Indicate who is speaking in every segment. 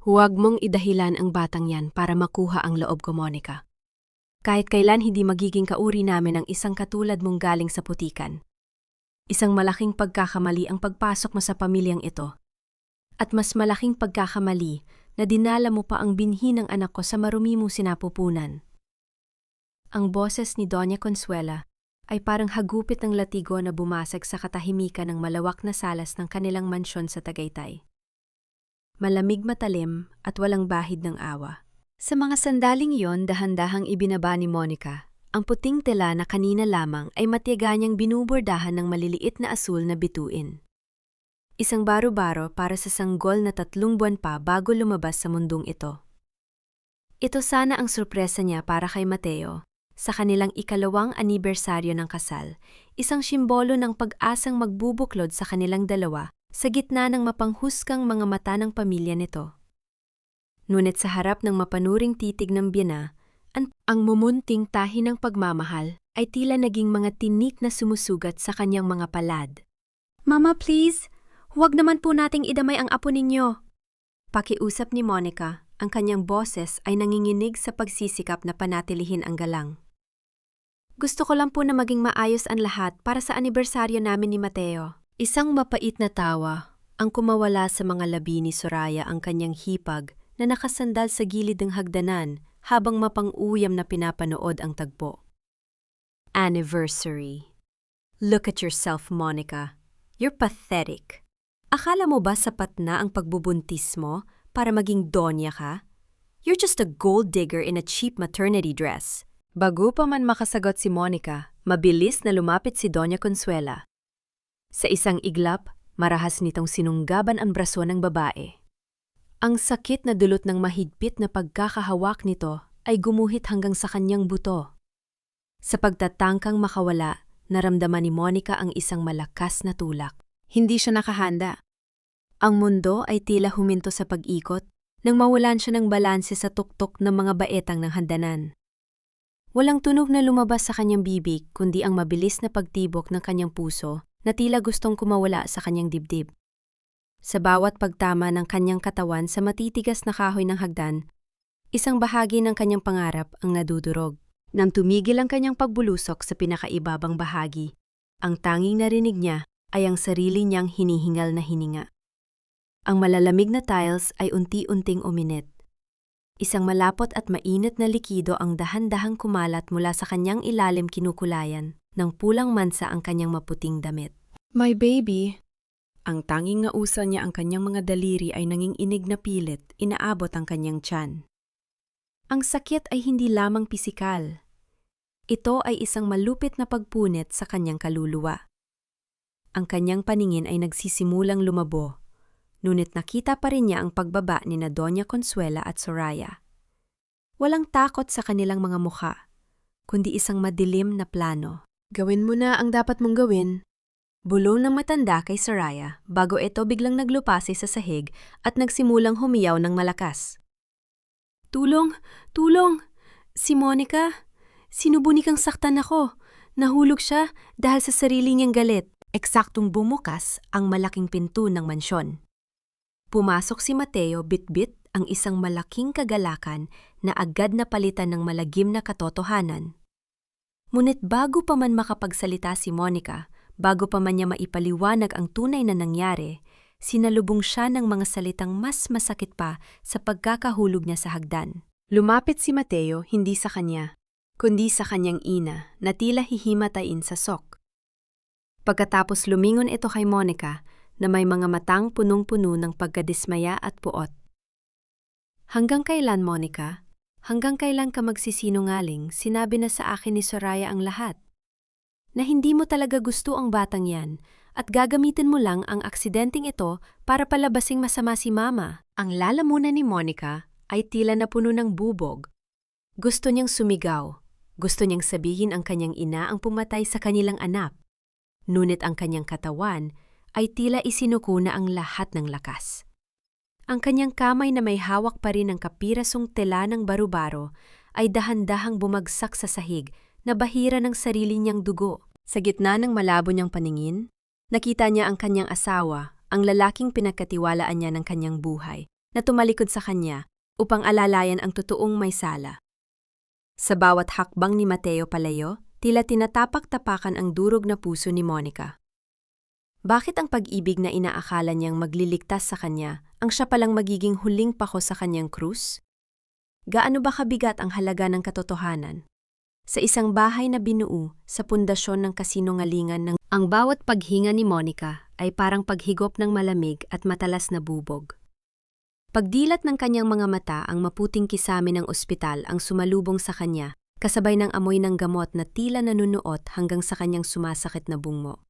Speaker 1: Huwag mong idahilan ang batang yan para makuha ang loob ko, Monica. Kahit kailan hindi magiging kauri namin ang isang katulad mong galing sa putikan. Isang malaking pagkakamali ang pagpasok mo sa pamilyang ito. At mas malaking pagkakamali na dinala mo pa ang binhi ng anak ko sa marumi mong sinapupunan. Ang boses ni Doña Consuela ay parang hagupit ng latigo na bumasag sa katahimikan ng malawak na salas ng kanilang mansyon sa Tagaytay. Malamig matalim at walang bahid ng awa. Sa mga sandaling iyon, dahan-dahang ibinaba ni Monica. Ang puting tela na kanina lamang ay matiyaga niyang binubordahan ng maliliit na asul na bituin. Isang baro-baro para sa sanggol na 3 buwan pa bago lumabas sa mundong ito. Ito sana ang sorpresa niya para kay Mateo. Sa kanilang ikalawang anibersaryo ng kasal, isang simbolo ng pag-asang magbubuklod sa kanilang dalawa sa gitna ng mapanghusgang mga mata ng pamilya nito. Ngunit sa harap ng mapanuring titig ng biyana, ang mumunting tahi ng pagmamahal ay tila naging mga tinik na sumusugat sa kanyang mga palad. "Mama, please! Huwag naman po nating idamay ang apo ninyo!" Pakiusap ni Monica, ang kanyang boses ay nanginginig sa pagsisikap na panatilihin ang galang. "Gusto ko lang po na maging maayos ang lahat para sa anibersaryo namin ni Mateo." Isang mapait na tawa ang kumawala sa mga labi ni Soraya, ang kanyang hipag na nakasandal sa gilid ng hagdanan habang mapang-uyam na pinapanood ang tagpo. Anniversary. Look at yourself, Monica. You're pathetic. Akala mo ba sapat na ang pagbubuntis mo para maging donya ka? You're just a gold digger in a cheap maternity dress. Bago pa man makasagot si Monica, mabilis na lumapit si Doña Consuela. Sa isang iglap, marahas nitong sinunggaban ang braso ng babae. Ang sakit na dulot ng mahigpit na pagkakahawak nito ay gumuhit hanggang sa kanyang buto. Sa pagtatangkang makawala, naramdaman ni Monica ang isang malakas na tulak. Hindi siya nakahanda. Ang mundo ay tila huminto sa pag-ikot nang mawalan siya ng balanse sa tuktok ng mga baetang ng handanan. Walang tunog na lumabas sa kanyang bibig kundi ang mabilis na pagtibok ng kanyang puso na tila gustong kumawala sa kanyang dibdib. Sa bawat pagtama ng kanyang katawan sa matitigas na kahoy ng hagdan, isang bahagi ng kanyang pangarap ang nadudurog. Nang tumigil ang kanyang pagbulusok sa pinakaibabang bahagi, ang tanging narinig niya ay ang sarili niyang hinihingal na hininga. Ang malalamig na tiles ay unti-unting uminit. Isang malapot at mainit na likido ang dahan-dahang kumalat mula sa kanyang ilalim, kinukulayan ng pulang mansa ang kanyang maputing damit. "My baby." Ang tanging nausa niya, ang kanyang mga daliri ay nanginginig na pilit, inaabot ang kanyang tiyan. Ang sakit ay hindi lamang pisikal. Ito ay isang malupit na pagpunit sa kanyang kaluluwa. Ang kanyang paningin ay nagsisimulang lumabo, ngunit nakita pa rin niya ang pagbaba ni na Doña Consuela at Soraya. Walang takot sa kanilang mga mukha, kundi isang madilim na plano. "Gawin mo na ang dapat mong gawin." Bulong ng matanda kay Soraya bago ito biglang naglupasi sa sahig at nagsimulang humiyaw ng malakas. "Tulong! Tulong! Si Monica! Sinubunikang saktan ako! Nahulog siya dahil sa sarili niyang galit." Eksaktong bumukas ang malaking pinto ng mansyon. Pumasok si Mateo, bitbit ang isang malaking kagalakan na agad na palitan ng malagim na katotohanan. Ngunit bago pa man makapagsalita si Monica, bago pa man niya maipaliwanag ang tunay na nangyari, sinalubong siya ng mga salitang mas masakit pa sa pagkakahulog niya sa hagdan. Lumapit si Mateo hindi sa kanya, kundi sa kanyang ina na tila hihimatayin sa sok. Pagkatapos lumingon ito kay Monica na may mga matang punong-puno ng pagkadismaya at puot. "Hanggang kailan, Monica? Hanggang kailan ka magsisinungaling? Sinabi na sa akin ni Soraya ang lahat. Na hindi mo talaga gusto ang batang yan at gagamitin mo lang ang aksidenteng ito para palabasing masama si Mama." Ang lalamunan ni Monica ay tila napuno ng bubog. Gusto niyang sumigaw. Gusto niyang sabihin ang kanyang ina ang pumatay sa kanilang anak. Ngunit ang kanyang katawan ay tila isinuko na ang lahat ng lakas. Ang kanyang kamay na may hawak pa rin ng kapirasong tela ng baro-baro ay dahan-dahang bumagsak sa sahig na bahira ng sarili niyang dugo. Sa gitna ng malabo niyang paningin, nakita niya ang kanyang asawa, ang lalaking pinagkatiwalaan niya ng kanyang buhay, na tumalikod sa kanya upang alalayan ang totoong may sala. Sa bawat hakbang ni Mateo palayo, tila tinatapak-tapakan ang durog na puso ni Monica. Bakit ang pag-ibig na inaakala niyang magliligtas sa kanya ang siya palang magiging huling pako sa kanyang krus? Gaano ba kabigat ang halaga ng katotohanan? Sa isang bahay na binuo sa pundasyon ng kasinungalingan ng ang bawat paghinga ni Monica ay parang paghigop ng malamig at matalas na bubog. Pagdilat ng kanyang mga mata ang maputing kisame ng ospital ang sumalubong sa kanya, kasabay ng amoy ng gamot na tila nanunuot hanggang sa kanyang sumasakit na bungmo.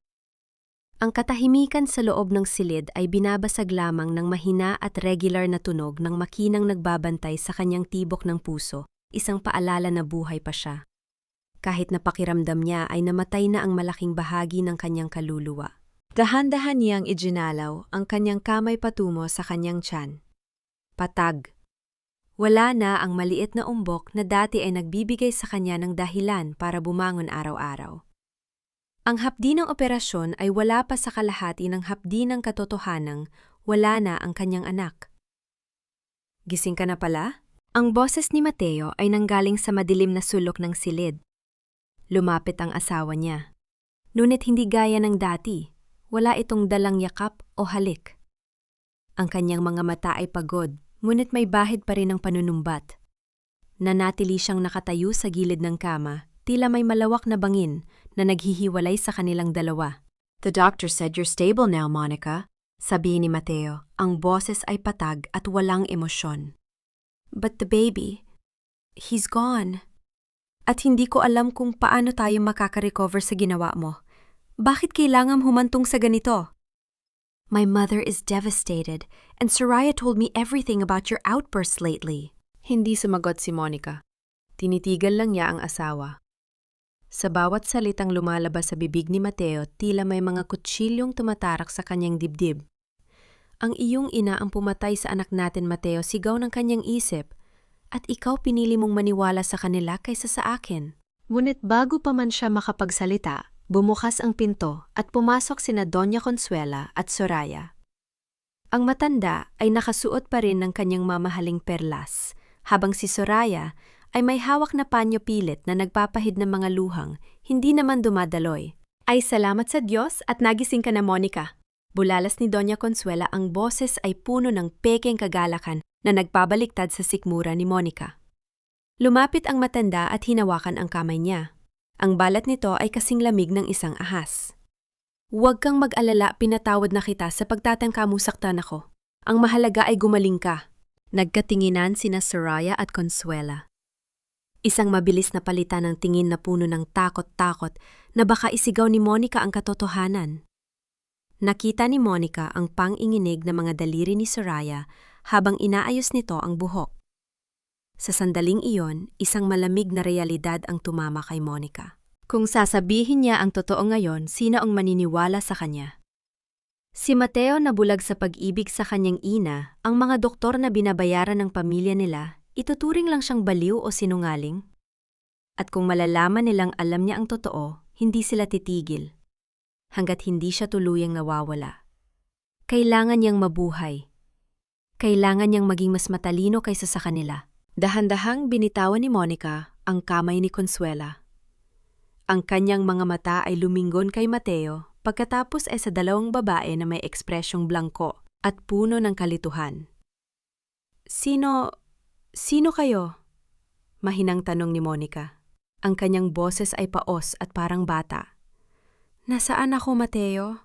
Speaker 1: Ang katahimikan sa loob ng silid ay binabasag lamang ng mahina at regular na tunog ng makinang nagbabantay sa kanyang tibok ng puso, isang paalala na buhay pa siya. Kahit na pakiramdam niya ay namatay na ang malaking bahagi ng kanyang kaluluwa. Dahan-dahan niyang ijinalaw ang kanyang kamay patungo sa kanyang tiyan. Patag. Wala na ang maliit na umbok na dati ay nagbibigay sa kanya ng dahilan para bumangon araw-araw. Ang hapdi ng operasyon ay wala pa sa kalahati ng hapdi ng katotohanang wala na ang kanyang anak. Gising ka na pala? Ang boses ni Mateo ay nanggaling sa madilim na sulok ng silid. Lumapit ang asawa niya. Ngunit hindi gaya ng dati, wala itong dalang yakap o halik. Ang kanyang mga mata ay pagod, ngunit may bahid pa rin ng panunumbat. Nanatili siyang nakatayo sa gilid ng kama, tila may malawak na bangin na naghihiwalay sa kanilang dalawa. "The doctor said you're stable now, Monica," sabi ni Mateo. Ang boses ay patag at walang emosyon. "But the baby, he's gone. At hindi ko alam kung paano tayo makaka-recover sa ginawa mo. Bakit kailangan humantong sa ganito?" "My mother is devastated, and Soraya told me everything about your outbursts lately." Hindi sumagot si Monica. Tinitigan lang niya ang asawa. Sa bawat salitang lumalabas sa bibig ni Mateo, tila may mga kutsilyong tumatarak sa kanyang dibdib. "Ang iyong ina ang pumatay sa anak natin, Mateo," sigaw ng kanyang isip. "At ikaw pinili mong maniwala sa kanila kaysa sa akin." Ngunit bago pa man siya makapagsalita, bumukas ang pinto at pumasok sina Doña Consuela at Soraya. Ang matanda ay nakasuot pa rin ng kanyang mamahaling perlas, habang si Soraya ay may hawak na panyo pilit na nagpapahid ng mga luhang, hindi naman dumadaloy. "Ay salamat sa Diyos at nagising ka na, Monica." Bulalas ni Doña Consuela, ang boses ay puno ng pekeng kagalakan na nagpabaliktad sa sikmura ni Monica. Lumapit ang matanda at hinawakan ang kamay niya. Ang balat nito ay kasing lamig ng isang ahas. "Huwag kang mag-alala, pinatawad na kita sa pagtatangka mo saktan ako. Ang mahalaga ay gumaling ka." Nagkatinginan sina Soraya at Consuela. Isang mabilis na palitan ng tingin na puno ng takot-takot na baka isigaw ni Monica ang katotohanan. Nakita ni Monica ang pang-inginig na mga daliri ni Soraya habang inaayos nito ang buhok. Sa sandaling iyon, isang malamig na realidad ang tumama kay Monica. Kung sasabihin niya ang totoo ngayon, sino ang maniniwala sa kanya? Si Mateo na bulag sa pag-ibig sa kanyang ina, ang mga doktor na binabayaran ng pamilya nila, ituturing lang siyang baliw o sinungaling? At kung malalaman nilang alam niya ang totoo, hindi sila titigil. Hanggat hindi siya tuluyang nawawala. Kailangan niyang mabuhay. Kailangan niyang maging mas matalino kaysa sa kanila. Dahan-dahang binitawan ni Monica ang kamay ni Consuela. Ang kanyang mga mata ay luminggon kay Mateo, pagkatapos ay sa dalawang babae na may ekspresyong blangko at puno ng kalituhan. Sino kayo?" Mahinang tanong ni Monica. Ang kanyang boses ay paos at parang bata. "Nasaan ako, Mateo?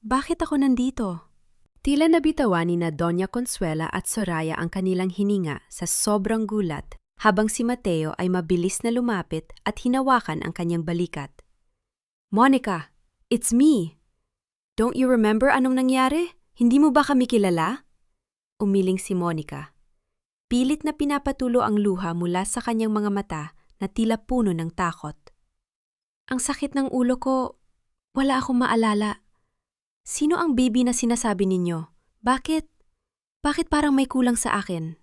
Speaker 1: Bakit ako nandito?" Tila nabitawan ni na Doña Consuela at Soraya ang kanilang hininga sa sobrang gulat, habang si Mateo ay mabilis na lumapit at hinawakan ang kanyang balikat. "Monica, it's me. Don't you remember anong nangyari? Hindi mo ba kami kilala?" Umiling si Monica. Pilit na pinapatulo ang luha mula sa kanyang mga mata na tila puno ng takot. "Ang sakit ng ulo ko, wala akong maalala. Sino ang baby na sinasabi ninyo? Bakit parang may kulang sa akin?"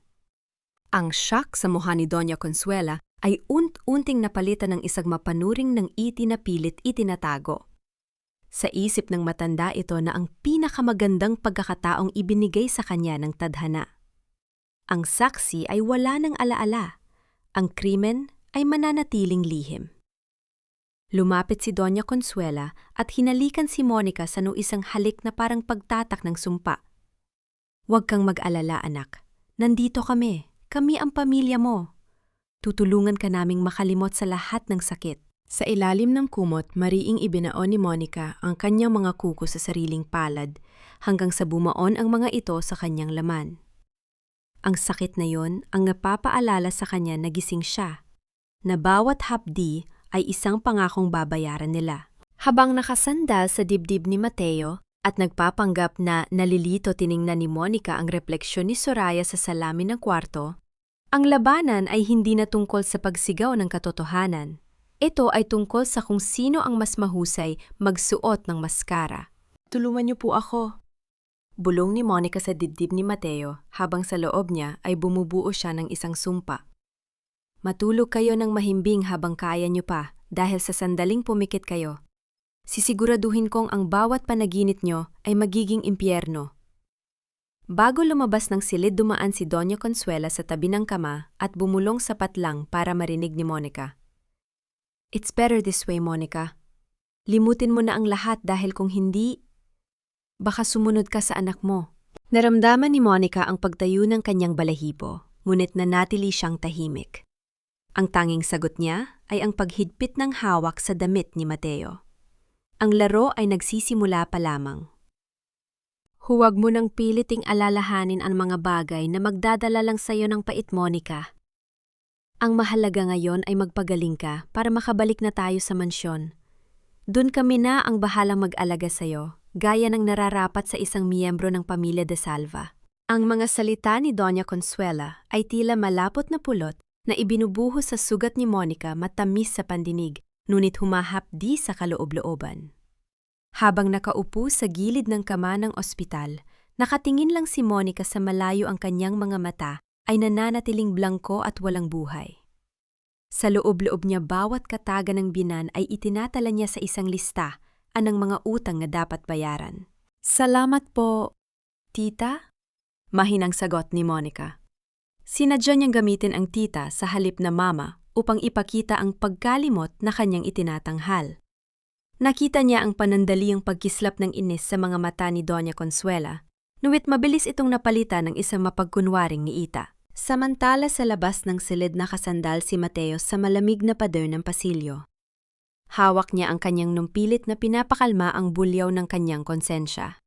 Speaker 1: Ang shock sa mukha ni Doña Consuela ay unting napalitan ng isang mapanuring ng iti na pilit itinatago. Sa isip ng matanda ito na ang pinakamagandang pagkakataong ibinigay sa kanya ng tadhana. Ang saksi ay wala ng alaala. Ang krimen ay mananatiling lihim. Lumapit si Doña Consuela at hinalikan si Monica sa isang halik na parang pagtatak ng sumpa. "Huwag kang mag-alala, anak. Nandito kami. Kami ang pamilya mo. Tutulungan ka naming makalimot sa lahat ng sakit." Sa ilalim ng kumot, mariing ibinaon ni Monica ang kanyang mga kuko sa sariling palad hanggang sa bumaon ang mga ito sa kanyang laman. Ang sakit na yon ang napapaalala sa kanya na gising siya, na bawat hapdi ay isang pangakong babayaran nila. Habang nakasandal sa dibdib ni Mateo at nagpapanggap na nalilito tiningnan ni Monica ang refleksyon ni Soraya sa salamin ng kwarto, ang labanan ay hindi na tungkol sa pagsigaw ng katotohanan. Ito ay tungkol sa kung sino ang mas mahusay magsuot ng maskara. "Tulungan niyo po ako." Bulong ni Monica sa dibdib ni Mateo habang sa loob niya ay bumubuo siya ng isang sumpa. "Matulog kayo ng mahimbing habang kaya niyo pa dahil sa sandaling pumikit kayo. Sisiguraduhin kong ang bawat panaginip niyo ay magiging impyerno." Bago lumabas ng silid, dumaan si Doña Consuela sa tabi ng kama at bumulong sapat lang para marinig ni Monica. "It's better this way, Monica. Limutin mo na ang lahat dahil kung hindi, baka sumunod ka sa anak mo." Naramdaman ni Monica ang pagtayo ng kanyang balahibo, ngunit nanatili siyang tahimik. Ang tanging sagot niya ay ang paghigpit ng hawak sa damit ni Mateo. Ang laro ay nagsisimula pa lamang. "Huwag mo nang piliting alalahanin ang mga bagay na magdadala lang sa iyo ng pait, Monica. Ang mahalaga ngayon ay magpagaling ka para makabalik na tayo sa mansyon. Doon kami na ang bahalang mag-alaga sa iyo, gaya ng nararapat sa isang miyembro ng pamilya de Salva." Ang mga salita ni Doña Consuela ay tila malapot na pulot na ibinubuhos sa sugat ni Monica, matamis sa pandinig, ngunit humahapdi sa kaloob-looban. Habang nakaupo sa gilid ng kama ng ospital, nakatingin lang si Monica sa malayo, ang kanyang mga mata ay nananatiling blangko at walang buhay. Sa loob-loob niya, bawat kataga ng binan ay itinatala niya sa isang lista anang mga utang na dapat bayaran. "Salamat po, tita?" Mahinang sagot ni Monica. Sinadya niyang gamitin ang tita sa halip na mama upang ipakita ang pagkalimot na kanyang itinatanghal. Nakita niya ang panandaliang pagkislap ng inis sa mga mata ni Doña Consuela, ngunit mabilis itong napalitan ng isang mapagkunwaring ngiita. Samantala sa labas ng silid nakasandal si Mateo sa malamig na pader ng pasilyo. Hawak niya ang kanyang numpilit na pinapakalma ang bulyaw ng kanyang konsensya.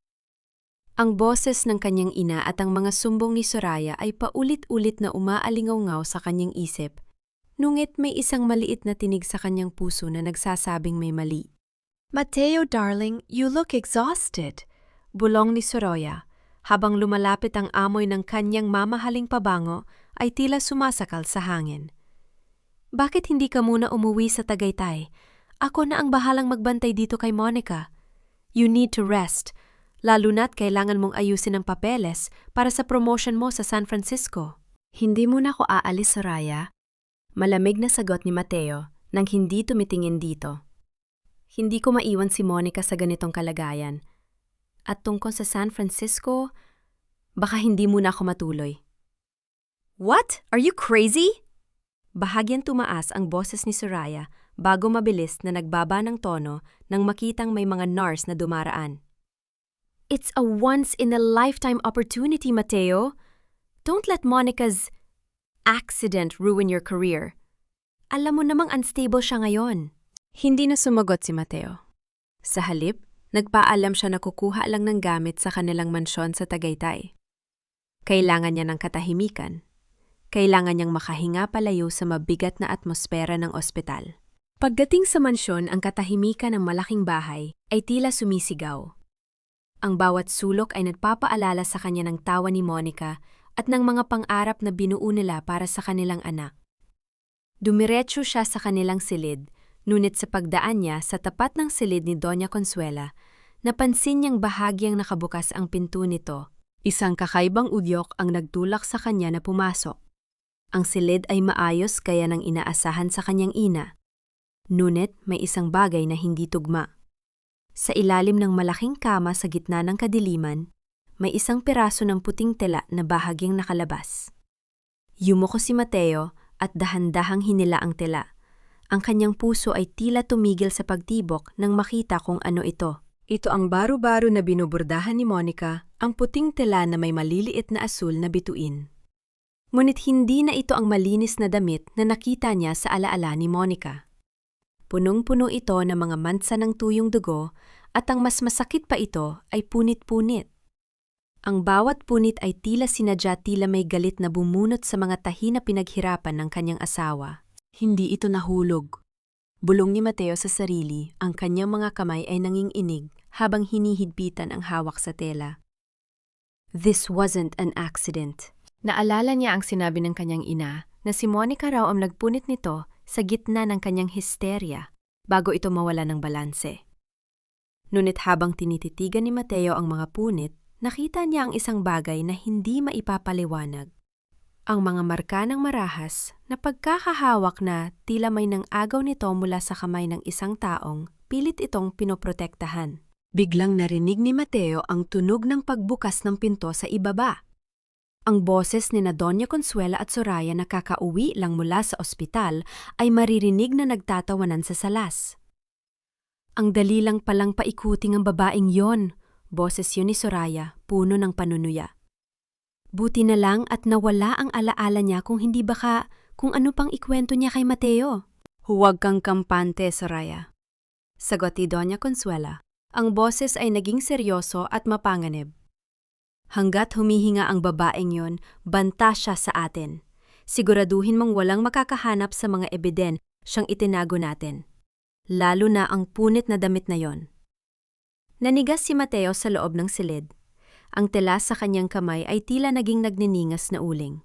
Speaker 1: Ang boses ng kanyang ina at ang mga sumbong ni Soraya ay paulit-ulit na umaalingaw sa kanyang isip, ngunit may isang maliit na tinig sa kanyang puso na nagsasabing may mali. "Mateo, darling, you look exhausted," bulong ni Soraya. Habang lumalapit ang amoy ng kanyang mamahaling pabango ay tila sumasakal sa hangin. "Bakit hindi ka muna umuwi sa Tagaytay? Ako na ang bahalang magbantay dito kay Monica. You need to rest, lalo na't kailangan mong ayusin ang papeles para sa promotion mo sa San Francisco." "Hindi muna ako aalis, Soraya." Malamig na sagot ni Mateo nang hindi tumitingin dito. "Hindi ko maiwan si Monica sa ganitong kalagayan. At tungkol sa San Francisco, baka hindi muna ako matuloy." "What? Are you crazy?" Bahagyang tumaas ang boses ni Soraya bago mabilis na nagbaba ng tono nang makitang may mga nurse na dumaraan. "It's a once-in-a-lifetime opportunity, Mateo. Don't let Monica's accident ruin your career. Alam mo namang unstable siya ngayon." Hindi na sumagot si Mateo. Sa halip, nagpaalam siya na kukuha lang ng gamit sa kanilang mansyon sa Tagaytay. Kailangan niya ng katahimikan. Kailangan niyang makahinga palayo sa mabigat na atmosfera ng ospital. Pagdating sa mansyon, ang katahimikan ng malaking bahay ay tila sumisigaw. Ang bawat sulok ay nagpapaalala sa kanya ng tawa ni Monica at ng mga pang-arap na binuo nila para sa kanilang anak. Dumiretso siya sa kanilang silid, ngunit sa pagdaan niya sa tapat ng silid ni Doña Consuela, napansin niyang bahagyang nakabukas ang pinto nito. Isang kakaibang udyok ang nagtulak sa kanya na pumasok. Ang silid ay maayos gaya ng inaasahan sa kanyang ina. Ngunit may isang bagay na hindi tugma. Sa ilalim ng malaking kama sa gitna ng kadiliman, may isang piraso ng puting tela na bahagyang nakalabas. Yumoko si Mateo at dahan-dahang hinila ang tela. Ang kanyang puso ay tila tumigil sa pagtibok nang makita kung ano ito. Ito ang baro-baro na binubordahan ni Monica, ang puting tela na may maliliit na asul na bituin. Ngunit hindi na ito ang malinis na damit na nakita niya sa alaala ni Monica. Punong-puno ito ng mga mansa ng tuyong dugo at ang mas masakit pa ito ay punit-punit. Ang bawat punit ay tila sinadya, tila may galit na bumunot sa mga tahi na pinaghirapan ng kanyang asawa. Hindi ito nahulog. Bulong ni Mateo sa sarili, ang kanyang mga kamay ay nanginginig habang hinihigpitan ang hawak sa tela. This wasn't an accident. Naalala niya ang sinabi ng kanyang ina na si Monica raw ang nagpunit nito sa gitna ng kanyang histerya bago ito mawala ng balanse. Ngunit habang tinititigan ni Mateo ang mga punit, nakita niya ang isang bagay na hindi maipapaliwanag. Ang mga marka ng marahas na pagkakahawak na tila may nang-agaw nito mula sa kamay ng isang taong pilit itong pinoprotektahan. Biglang narinig ni Mateo ang tunog ng pagbukas ng pinto sa ibaba. Ang boses ni na Doña Consuela at Soraya na kakauwi lang mula sa ospital ay maririnig na nagtatawanan sa salas. Ang dali lang palang paikuting ang babaeng yon, boses yun ni Soraya, puno ng panunuya. Buti na lang at nawala ang alaala niya kung hindi baka kung ano pang ikwento niya kay Mateo. Huwag kang kampante, Soraya. Sagot ni Doña Consuela. Ang boses ay naging seryoso at mapanganib. Hanggat humihinga ang babaeng yon, banta siya sa atin. Siguraduhin mong walang makakahanap sa mga ebidensyang itinago natin. Lalo na ang punit na damit na yon. Nanigas si Mateo sa loob ng silid. Ang tela sa kanyang kamay ay tila naging nagniningas na uling.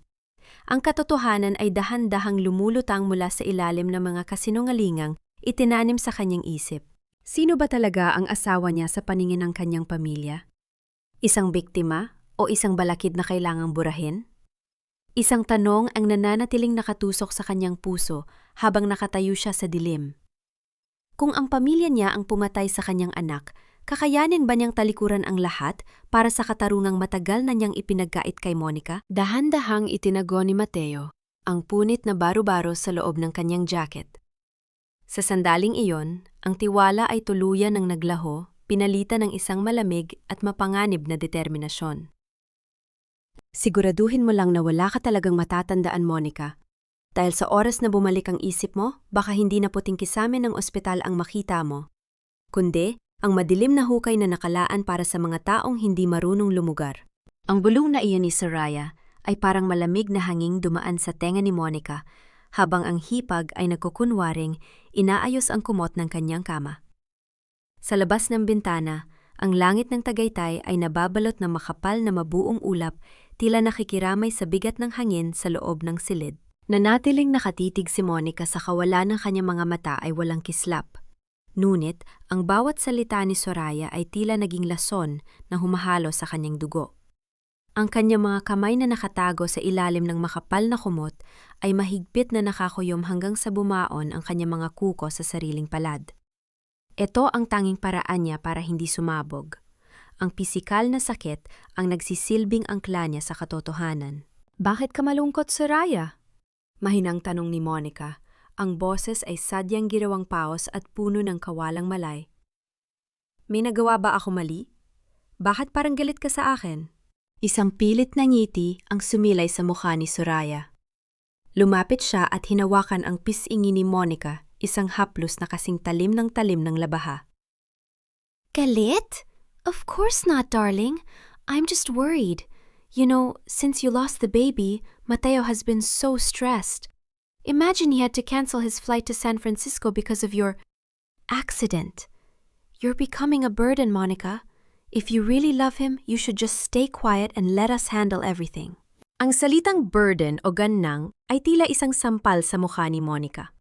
Speaker 1: Ang katotohanan ay dahan-dahang lumulutang mula sa ilalim ng mga kasinungalingang itinanim sa kanyang isip. Sino ba talaga ang asawa niya sa paningin ng kanyang pamilya? Isang biktima o isang balakid na kailangang burahin? Isang tanong ang nananatiling nakatusok sa kanyang puso habang nakatayo siya sa dilim. Kung ang pamilya niya ang pumatay sa kanyang anak, kakayanin ba niyang talikuran ang lahat para sa katarungang matagal na niyang ipinagkait kay Monica? Dahan-dahang itinago ni Mateo ang punit na baro-baro sa loob ng kanyang jacket. Sa sandaling iyon, ang tiwala ay tuluyan ng naglaho, pinalitan ng isang malamig at mapanganib na determinasyon. Siguraduhin mo lang na wala ka talagang matatandaan, Monica. Dahil sa oras na bumalik ang isip mo, baka hindi na puting kisame ng ospital ang makita mo. Kundi, ang madilim na hukay na nakalaan para sa mga taong hindi marunong lumugar. Ang bulong na iyon ni Soraya ay parang malamig na hanging dumaan sa tenga ni Monica, habang ang hipag ay nagkukunwaring inaayos ang kumot ng kanyang kama. Sa labas ng bintana, ang langit ng Tagaytay ay nababalot ng makapal na mabuong ulap, tila nakikiramay sa bigat ng hangin sa loob ng silid. Nanatiling nakatitig si Monica sa kawalan ng kanyang mga mata ay walang kislap. Ngunit, ang bawat salita ni Soraya ay tila naging lason na humahalo sa kanyang dugo. Ang kanyang mga kamay na nakatago sa ilalim ng makapal na kumot ay mahigpit na nakakuyom hanggang sa bumaon ang kanyang mga kuko sa sariling palad. Ito ang tanging paraan niya para hindi sumabog. Ang pisikal na sakit ang nagsisilbing angkla niya sa katotohanan. Bakit ka malungkot, Soraya? Mahinang tanong ni Monica. Ang boses ay sadyang girawang paos at puno ng kawalang malay. May nagawa ba ako mali? Bakit parang galit ka sa akin? Isang pilit na ngiti ang sumilay sa mukha ni Soraya. Lumapit siya at hinawakan ang pisngi ni Monica, isang haplos na kasing talim ng labaha. Galit? Of course not, darling. I'm just worried. You know, since you lost the baby, Mateo has been so stressed. Imagine he had to cancel his flight to San Francisco because of your accident. You're becoming a burden, Monica. If you really love him, you should just stay quiet and let us handle everything. Ang salitang burden o ganang ay tila isang sampal sa mukha ni Monica.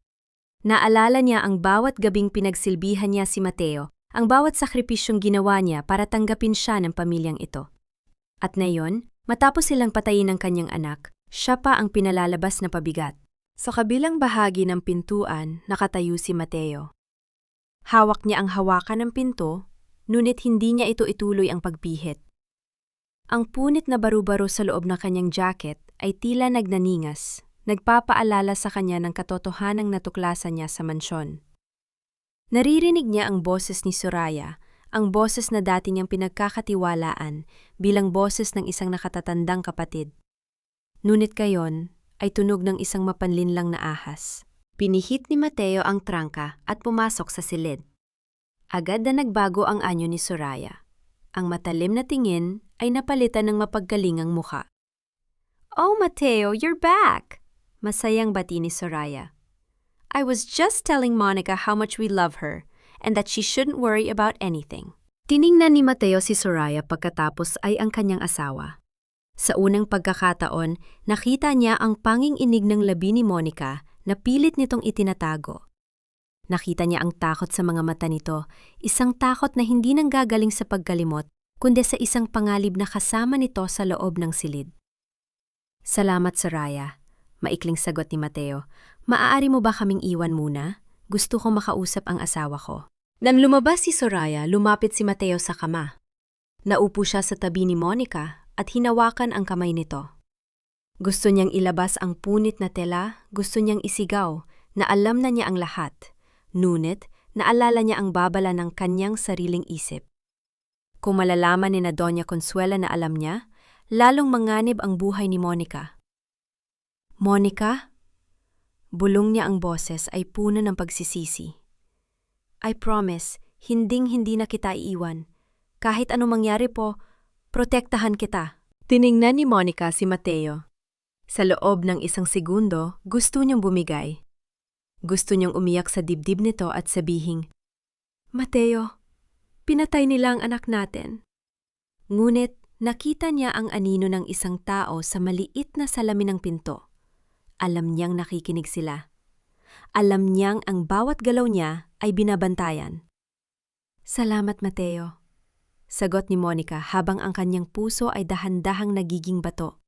Speaker 1: Naalala niya ang bawat gabing pinagsilbihan niya si Mateo, ang bawat sakripisyong ginawa niya para tanggapin siya ng pamilyang ito. At ngayon, matapos silang patayin ng kanyang anak, siya pa ang pinalalabas na pabigat. Sa kabilang bahagi ng pintuan, nakatayo si Mateo. Hawak niya ang hawakan ng pinto, ngunit hindi niya ito ituloy ang pagpihit. Ang punit na baru-baro sa loob ng kanyang jacket ay tila nagnaningas, nagpapaalala sa kanya ng katotohanang natuklasan niya sa mansyon. Naririnig niya ang boses ni Soraya, ang boses na dati niyang pinagkakatiwalaan bilang boses ng isang nakatatandang kapatid. Ngunit gayon ay tunog ng isang mapanlinlang na ahas. Pinihit ni Mateo ang trangka at pumasok sa silid. Agad na nagbago ang anyo ni Soraya. Ang matalim na tingin ay napalitan ng mapaggalingang muka. "Oh, Mateo, you're back!" Masayang bati ni Soraya. "I was just telling Monica how much we love her and that she shouldn't worry about anything." Tiningnan ni Mateo si Soraya pagkatapos ay ang kanyang asawa. Sa unang pagkakataon, nakita niya ang panging-inig ng labi ni Monica na pilit nitong itinatago. Nakita niya ang takot sa mga mata nito, isang takot na hindi nanggagaling sa pagkalimot, kundi sa isang pangalib na kasama nito sa loob ng silid. "Salamat, Soraya," maikling sagot ni Mateo. "Maaari mo ba kaming iwan muna? Gusto kong makausap ang asawa ko." Nang lumabas si Soraya, lumapit si Mateo sa kama. Naupo siya sa tabi ni Monica at hinawakan ang kamay nito. Gusto niyang ilabas ang punit na tela, gusto niyang isigaw, na alam na niya ang lahat. Ngunit, naalala niya ang babala ng kanyang sariling isip. Kung malalaman ni na Doña Consuela na alam niya, lalong manganib ang buhay ni Monica. "Monica?" Bulong niya ang boses ay puno ng pagsisisi. "I promise, hinding-hindi na kita iiwan. Kahit anong mangyari po, protektahan kita." Tiningnan ni Monica si Mateo. Sa loob ng isang segundo, gusto niyang bumigay. Gusto niyang umiyak sa dibdib nito at sabihing, "Mateo, pinatay nila ang anak natin." Ngunit nakita niya ang anino ng isang tao sa maliit na salamin ng pinto. Alam niyang nakikinig sila. Alam niyang ang bawat galaw niya ay binabantayan. "Salamat, Mateo," sagot ni Monica habang ang kanyang puso ay dahan-dahang nagiging bato.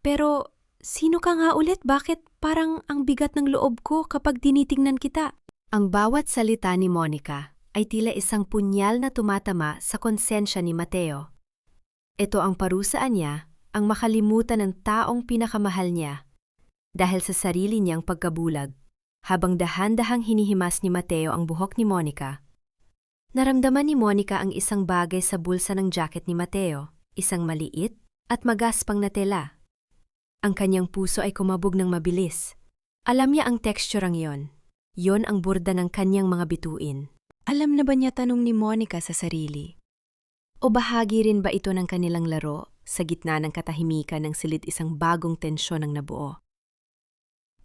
Speaker 1: "Pero sino ka nga ulit? Bakit parang ang bigat ng loob ko kapag tinitingnan kita?" Ang bawat salita ni Monica ay tila isang punyal na tumatama sa konsensya ni Mateo. Ito ang parusaan niya, ang makalimutan ng taong pinakamahal niya dahil sa sarili niyang pagkabulag. Habang dahan-dahang hinihimas ni Mateo ang buhok ni Monica, naramdaman ni Monica ang isang bagay sa bulsa ng jacket ni Mateo, isang maliit at magaspang na tela. Ang kanyang puso ay kumabog ng mabilis. Alam niya ang texturang yon. Yon ang burda ng kanyang mga bituin. Alam na ba niya, tanong ni Monica sa sarili? O bahagi rin ba ito ng kanilang laro sa gitna ng katahimikan ng silid isang bagong tensyon ang nabuo?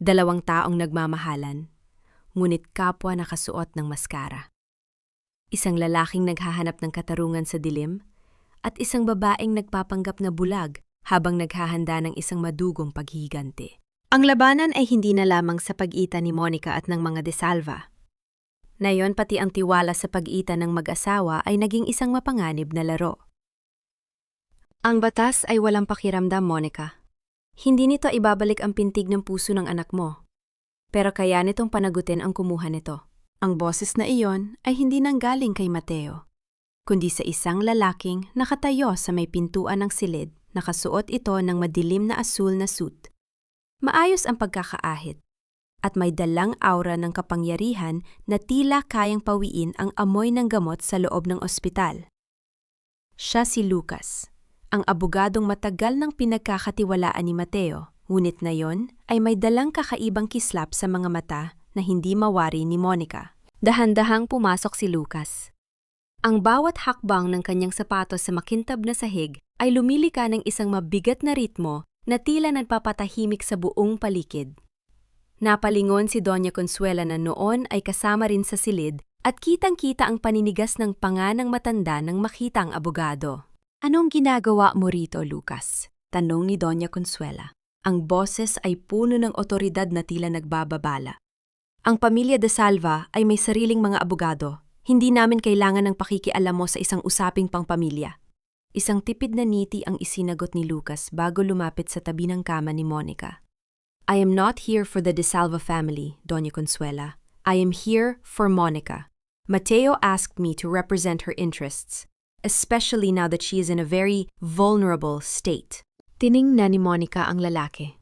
Speaker 1: Dalawang taong nagmamahalan, ngunit kapwa nakasuot ng maskara. Isang lalaking naghahanap ng katarungan sa dilim at isang babaeng nagpapanggap na bulag habang naghahanda ng isang madugong paghihiganti. Ang labanan ay hindi na lamang sa pag-itan ni Monica at ng mga De Salva. Nayon pati ang tiwala sa pag-itan ng mag-asawa ay naging isang mapanganib na laro. Ang batas ay walang pakiramdam, Monica. Hindi nito ibabalik ang pintig ng puso ng anak mo. Pero kaya nitong panagutin ang kumuha nito. Ang boses na iyon ay hindi nanggaling kay Mateo, kundi sa isang lalaking nakatayo sa may pintuan ng silid. Nakasuot ito ng madilim na asul na suit. Maayos ang pagkakaahit at may dalang aura ng kapangyarihan na tila kayang pawiin ang amoy ng gamot sa loob ng ospital. Siya si Lucas, ang abogadong matagal nang pinagkakatiwalaan ni Mateo, ngunit ngayon ay may dalang kakaibang kislap sa mga mata na hindi mawari ni Monica. Dahan-dahang pumasok si Lucas. Ang bawat hakbang ng kanyang sapatos sa makintab na sahig ay lumilika ng isang mabigat na ritmo na tila nagpapatahimik sa buong paligid. Napalingon si Doña Consuela na noon ay kasama rin sa silid at kitang-kita ang paninigas ng panga ng matanda nang makita ang abogado. "Anong ginagawa mo rito, Lucas?" tanong ni Doña Consuela. Ang boses ay puno ng otoridad na tila nagbababala. "Ang pamilya De Salva ay may sariling mga abogado. Hindi namin kailangan ng pakikialam mo sa isang usaping pangpamilya." Isang tipid na ngiti ang isinagot ni Lucas bago lumapit sa tabi ng kama ni Monica. "I am not here for the De Salva family, Doña Consuela. I am here for Monica. Mateo asked me to represent her interests. especially now that she is in a very vulnerable state. Tiningnan ni Monica ang lalaki.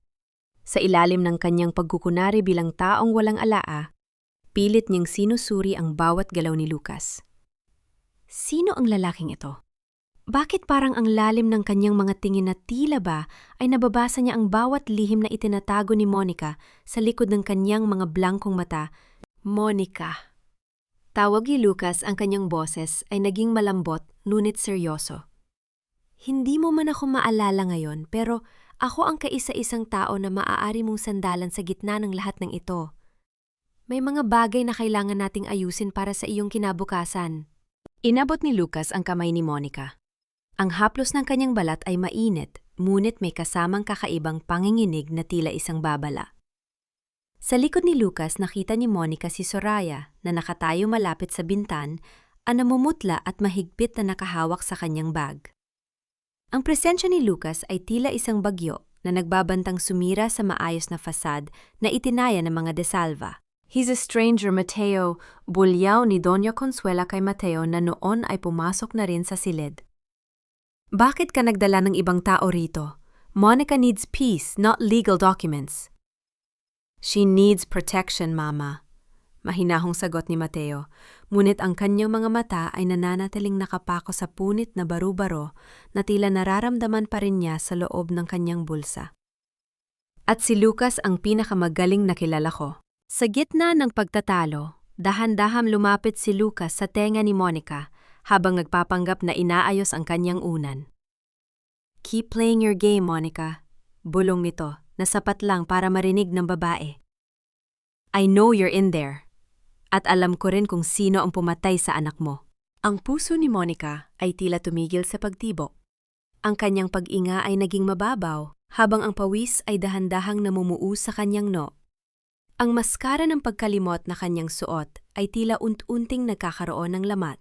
Speaker 1: Sa ilalim ng kanyang pagkukunari bilang taong walang alaa, pilit niyang sinusuri ang bawat galaw ni Lucas. Sino ang lalaking ito? Bakit parang ang lalim ng kanyang mga tingin na tila ba ay nababasa niya ang bawat lihim na itinatago ni Monica sa likod ng kanyang mga blankong mata? Monica. Tawag ni Lucas, ang kanyang boses ay naging malambot ngunit seryoso. Hindi mo man ako maalala ngayon, pero ako ang kaisa-isang tao na maaari mong sandalan sa gitna ng lahat ng ito. May mga bagay na kailangan nating ayusin para sa iyong kinabukasan. Inabot ni Lucas ang kamay ni Monica. Ang haplos ng kanyang balat ay mainit, ngunit may kasamang kakaibang panginginig na tila isang babala. Sa likod ni Lucas nakita ni Monica si Soraya na nakatayo malapit sa bintan, ang namumutla at mahigpit na nakahawak sa kanyang bag. Ang presensya ni Lucas ay tila isang bagyo na nagbabantang sumira sa maayos na fasad na itinaya ng mga De Salva. He's a stranger, Mateo. Bulyaw ni Doña Consuela kay Mateo na noon ay pumasok na rin sa silid. Bakit ka nagdala ng ibang tao rito? Monica needs peace, not legal documents. She needs protection, Mama. Mahinahong sagot ni Mateo, ngunit ang kanyang mga mata ay nananatiling nakapako sa punit na baro-baro na tila nararamdaman pa rin niya sa loob ng kanyang bulsa. At si Lucas ang pinakamagaling na kilala ko. Sa gitna ng pagtatalo, dahan-dahang lumapit si Lucas sa tenga ni Monica habang nagpapanggap na inaayos ang kanyang unan. Keep playing your game, Monica. Bulong nito na sapat lang para marinig ng babae. I know you're in there. At alam ko rin kung sino ang pumatay sa anak mo. Ang puso ni Monica ay tila tumigil sa pagtibok. Ang kanyang pag-inga ay naging mababaw habang ang pawis ay dahan-dahang namumuo sa kanyang noo. Ang maskara ng pagkalimot na kanyang suot ay tila unt-unting nagkakaroon ng lamat.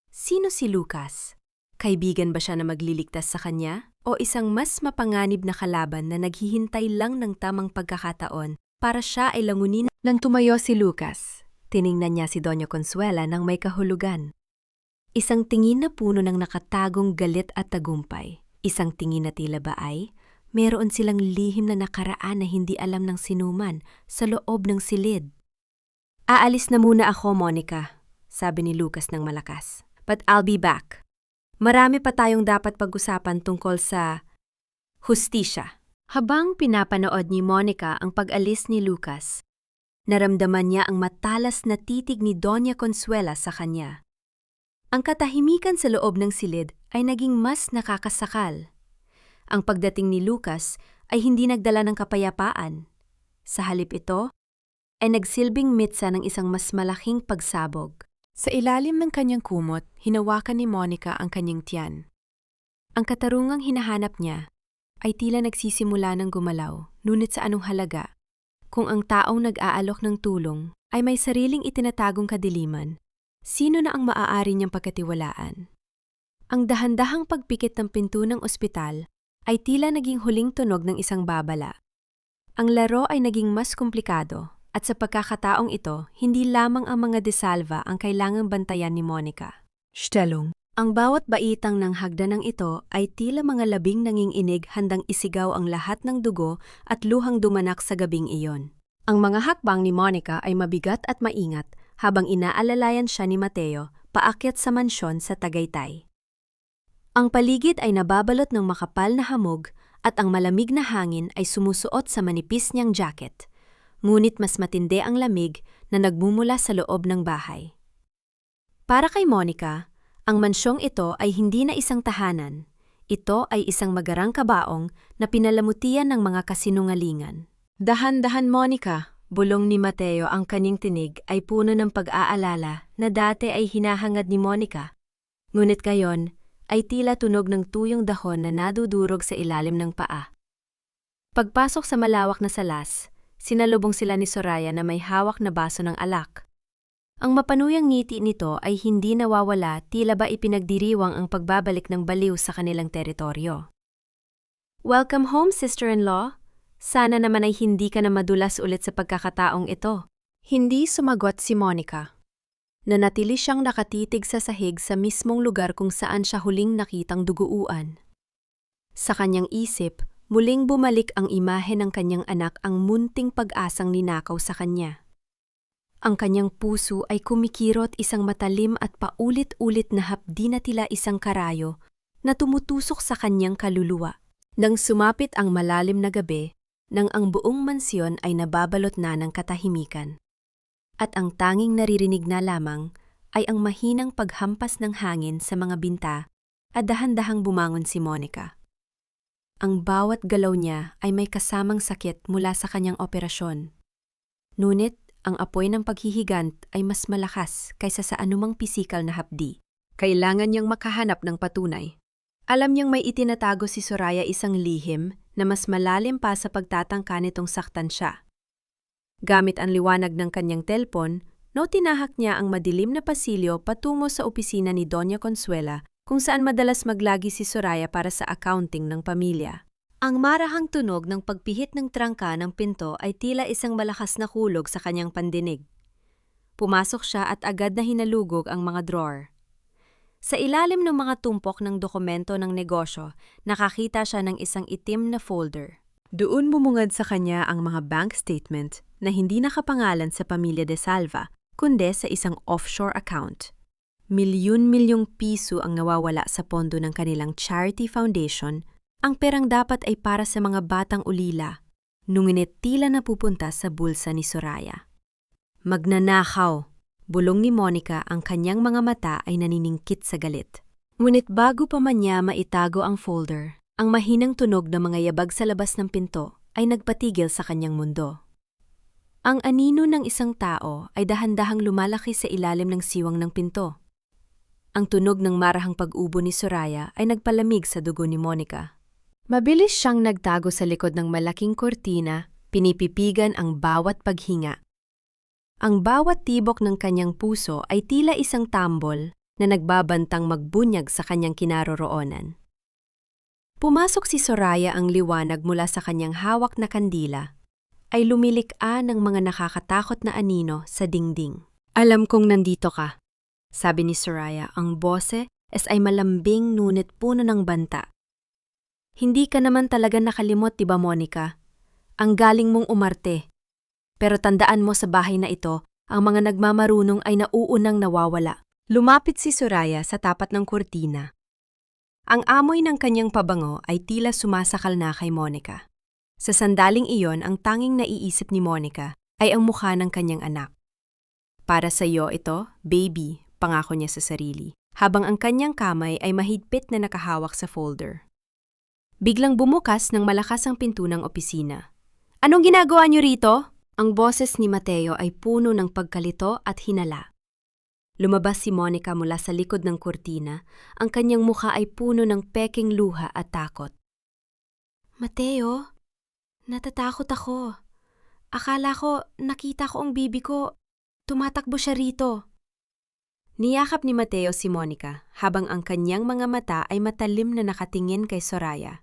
Speaker 1: Sino si Lucas? Kaibigan ba siya na magliligtas sa kanya? O isang mas mapanganib na kalaban na naghihintay lang ng tamang pagkakataon para siya ay langunin? Nang tumayo si Lucas, tiningnan niya si Doña Consuela ng may kahulugan. Isang tingin na puno ng nakatagong galit at tagumpay. Isang tingin na tila ba ay meron silang lihim na nakaraan na hindi alam ng sinuman sa loob ng silid. Aalis na muna ako, Monica, sabi ni Lucas ng malakas. But I'll be back. Marami pa tayong dapat pag-usapan tungkol sa hustisya. Habang pinapanood ni Monica ang pag-alis ni Lucas, naramdaman niya ang matalas na titig ni Doña Consuela sa kanya. Ang katahimikan sa loob ng silid ay naging mas nakakasakal. Ang pagdating ni Lucas ay hindi nagdala ng kapayapaan. Sa halip ito, ay nagsilbing mitsa ng isang mas malaking pagsabog. Sa ilalim ng kanyang kumot, hinawakan ni Monica ang kanyang tiyan. Ang katarungang hinahanap niya ay tila nagsisimula ng gumalaw, ngunit sa anong halaga? Kung ang taong nag-aalok ng tulong ay may sariling itinatagong kadiliman, sino na ang maaari niyang pagkatiwalaan? Ang dahan-dahang pagpikit ng pinto ng ospital ay tila naging huling tunog ng isang babala. Ang laro ay naging mas komplikado at sa pagkakataong ito, hindi lamang ang mga De Salva ang kailangang bantayan ni Monica. Stellung. Ang bawat baitang ng hagdanang ito ay tila mga labing nanginginig handang isigaw ang lahat ng dugo at luhang dumanak sa gabing iyon. Ang mga hakbang ni Monica ay mabigat at maingat habang inaalalayan siya ni Mateo paakyat sa mansyon sa Tagaytay. Ang paligid ay nababalot ng makapal na hamog at ang malamig na hangin ay sumusuot sa manipis niyang jacket. Ngunit mas matindi ang lamig na nagmumula sa loob ng bahay. Para kay Monica, ang mansyong ito ay hindi na isang tahanan. Ito ay isang magarang kabaong na pinalamutian ng mga kasinungalingan. Dahan-dahan, Monica, bulong ni Mateo. Ang kanyang tinig ay puno ng pag-aalala na dati ay hinahangad ni Monica. Ngunit ngayon ay tila tunog ng tuyong dahon na nadudurog sa ilalim ng paa. Pagpasok sa malawak na salas, sinalubong sila ni Soraya na may hawak na baso ng alak. Ang mapanuyang ngiti nito ay hindi nawawala, tila ba ipinagdiriwang ang pagbabalik ng baliw sa kanilang teritoryo. Welcome home, sister-in-law. Sana naman ay hindi ka na madulas ulit sa pagkakataong ito. Hindi sumagot si Monica. Nanatili siyang nakatitig sa sahig sa mismong lugar kung saan siya huling nakitang duguan. Sa kanyang isip, muling bumalik ang imahe ng kanyang anak ang munting pag-asang ninakaw sa kanya. Ang kanyang puso ay kumikirot isang matalim at paulit-ulit na hapdi na tila isang karayo na tumutusok sa kanyang kaluluwa. Nang sumapit ang malalim na gabi, nang ang buong mansyon ay nababalot na ng katahimikan. At ang tanging naririnig na lamang ay ang mahinang paghampas ng hangin sa mga binta at dahan-dahang bumangon si Monica. Ang bawat galaw niya ay may kasamang sakit mula sa kanyang operasyon. Ngunit ang apoy ng paghihigant ay mas malakas kaysa sa anumang pisikal na hapdi. Kailangan niyang makahanap ng patunay. Alam niyang may itinatago si Soraya isang lihim na mas malalim pa sa pagtatangka nitong saktan siya. Gamit ang liwanag ng kanyang telpon, tinahak niya ang madilim na pasilyo patungo sa opisina ni Doña Consuela kung saan madalas maglagi si Soraya para sa accounting ng pamilya. Ang marahang tunog ng pagpihit ng trangka ng pinto ay tila isang malakas na hulog sa kanyang pandinig. Pumasok siya at agad na hinalugog ang mga drawer. Sa ilalim ng mga tumpok ng dokumento ng negosyo, nakakita siya ng isang itim na folder. Doon bumungad sa kanya ang mga bank statement na hindi nakapangalan sa pamilya de Salva, kundi sa isang offshore account. Milyon-milyong piso ang nawawala sa pondo ng kanilang charity foundation. Ang perang dapat ay para sa mga batang ulila, ngunit tila napupunta sa bulsa ni Soraya. Magnanakaw! Bulong ni Monica, ang kanyang mga mata ay naniningkit sa galit. Ngunit bago pa man niya maitago ang folder, ang mahinang tunog ng mga yabag sa labas ng pinto ay nagpatigil sa kanyang mundo. Ang anino ng isang tao ay dahan-dahang lumalaki sa ilalim ng siwang ng pinto. Ang tunog ng marahang pag-ubo ni Soraya ay nagpalamig sa dugo ni Monica. Mabilis siyang nagtago sa likod ng malaking kortina, pinipipigan ang bawat paghinga. Ang bawat tibok ng kanyang puso ay tila isang tambol na nagbabantang magbunyag sa kanyang kinaroroonan. Pumasok si Soraya, ang liwanag mula sa kanyang hawak na kandila ay lumilikha ng mga nakakatakot na anino sa dingding. Alam kong nandito ka, sabi ni Soraya, ang boses ay malambing ngunit puno ng banta. Hindi ka naman talaga nakalimot, diba Monica? Ang galing mong umarte. Pero tandaan mo, sa bahay na ito, ang mga nagmamarunong ay nauunang nawawala. Lumapit si Soraya sa tapat ng kurtina. Ang amoy ng kanyang pabango ay tila sumasakal na kay Monica. Sa sandaling iyon, ang tanging naiisip ni Monica ay ang mukha ng kanyang anak. Para sa iyo ito, baby, pangako niya sa sarili, habang ang kanyang kamay ay mahigpit na nakahawak sa folder. Biglang bumukas ng malakas ang pinto ng opisina. Anong ginagawa niyo rito? Ang boses ni Mateo ay puno ng pagkalito at hinala. Lumabas si Monica mula sa likod ng kurtina, ang kanyang mukha ay puno ng peking luha at takot. Mateo, natatakot ako. Akala ko, nakita ko ang bibi ko. Tumatakbo siya rito. Niyakap ni Mateo si Monica habang ang kanyang mga mata ay matalim na nakatingin kay Soraya.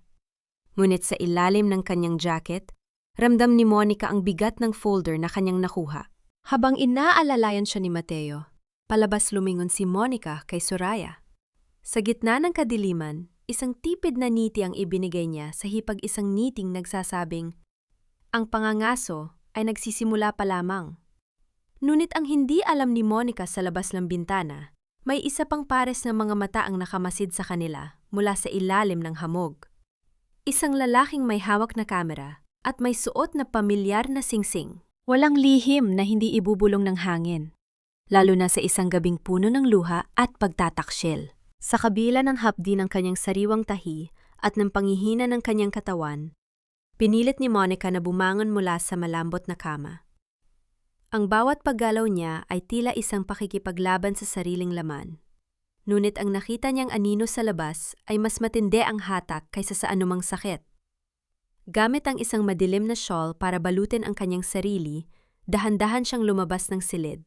Speaker 1: Ngunit sa ilalim ng kanyang jacket, ramdam ni Monica ang bigat ng folder na kanyang nakuha. Habang inaalalayan siya ni Mateo, palabas lumingon si Monica kay Soraya. Sa gitna ng kadiliman, isang tipid na ngiti ang ibinigay niya sa hipag-isang ngiting nagsasabing, ang pangangaso ay nagsisimula pa lamang. Ngunit ang hindi alam ni Monica sa labas ng bintana, may isa pang pares ng mga mata ang nakamasid sa kanila mula sa ilalim ng hamog. Isang lalaking may hawak na kamera at may suot na pamilyar na singsing. Walang lihim na hindi ibubulong ng hangin, lalo na sa isang gabing puno ng luha at pagtataksil. Sa kabila ng hapdi ng kanyang sariwang tahi at ng panghihina ng kanyang katawan, pinilit ni Monica na bumangon mula sa malambot na kama. Ang bawat paggalaw niya ay tila isang pakikipaglaban sa sariling laman. Ngunit ang nakita niyang anino sa labas ay mas matindi ang hatak kaysa sa anumang sakit. Gamit ang isang madilim na shawl para balutin ang kanyang sarili, dahan-dahan siyang lumabas ng silid.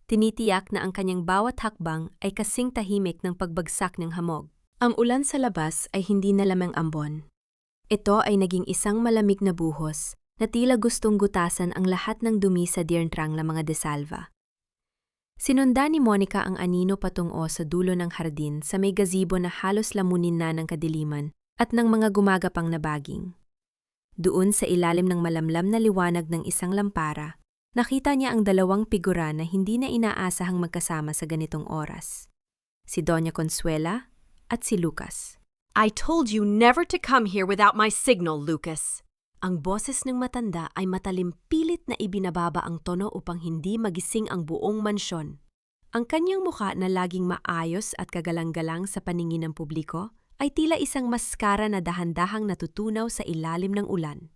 Speaker 1: Tinitiyak na ang kanyang bawat hakbang ay kasing tahimik ng pagbagsak ng hamog. Ang ulan sa labas ay hindi na lamang ambon. Ito ay naging isang malamig na buhos na tila gustong gutasan ang lahat ng dumi sa dirntrang ng mga de Salva. Sinundan ni Monica ang anino patungo sa dulo ng hardin sa may gazebo na halos lamunin na ng kadiliman at ng mga gumagapang na baging. Doon sa ilalim ng malamlam na liwanag ng isang lampara, nakita niya ang dalawang figura na hindi na inaasahang magkasama sa ganitong oras. Si Doña Consuela at si Lucas.
Speaker 2: I told you never to come here without my signal, Lucas.
Speaker 1: Ang boses ng matanda ay matalim pilit na ibinababa ang tono upang hindi magising ang buong mansyon. Ang kanyang mukha na laging maayos at kagalang-galang sa paningin ng publiko ay tila isang maskara na dahan-dahang natutunaw sa ilalim ng ulan.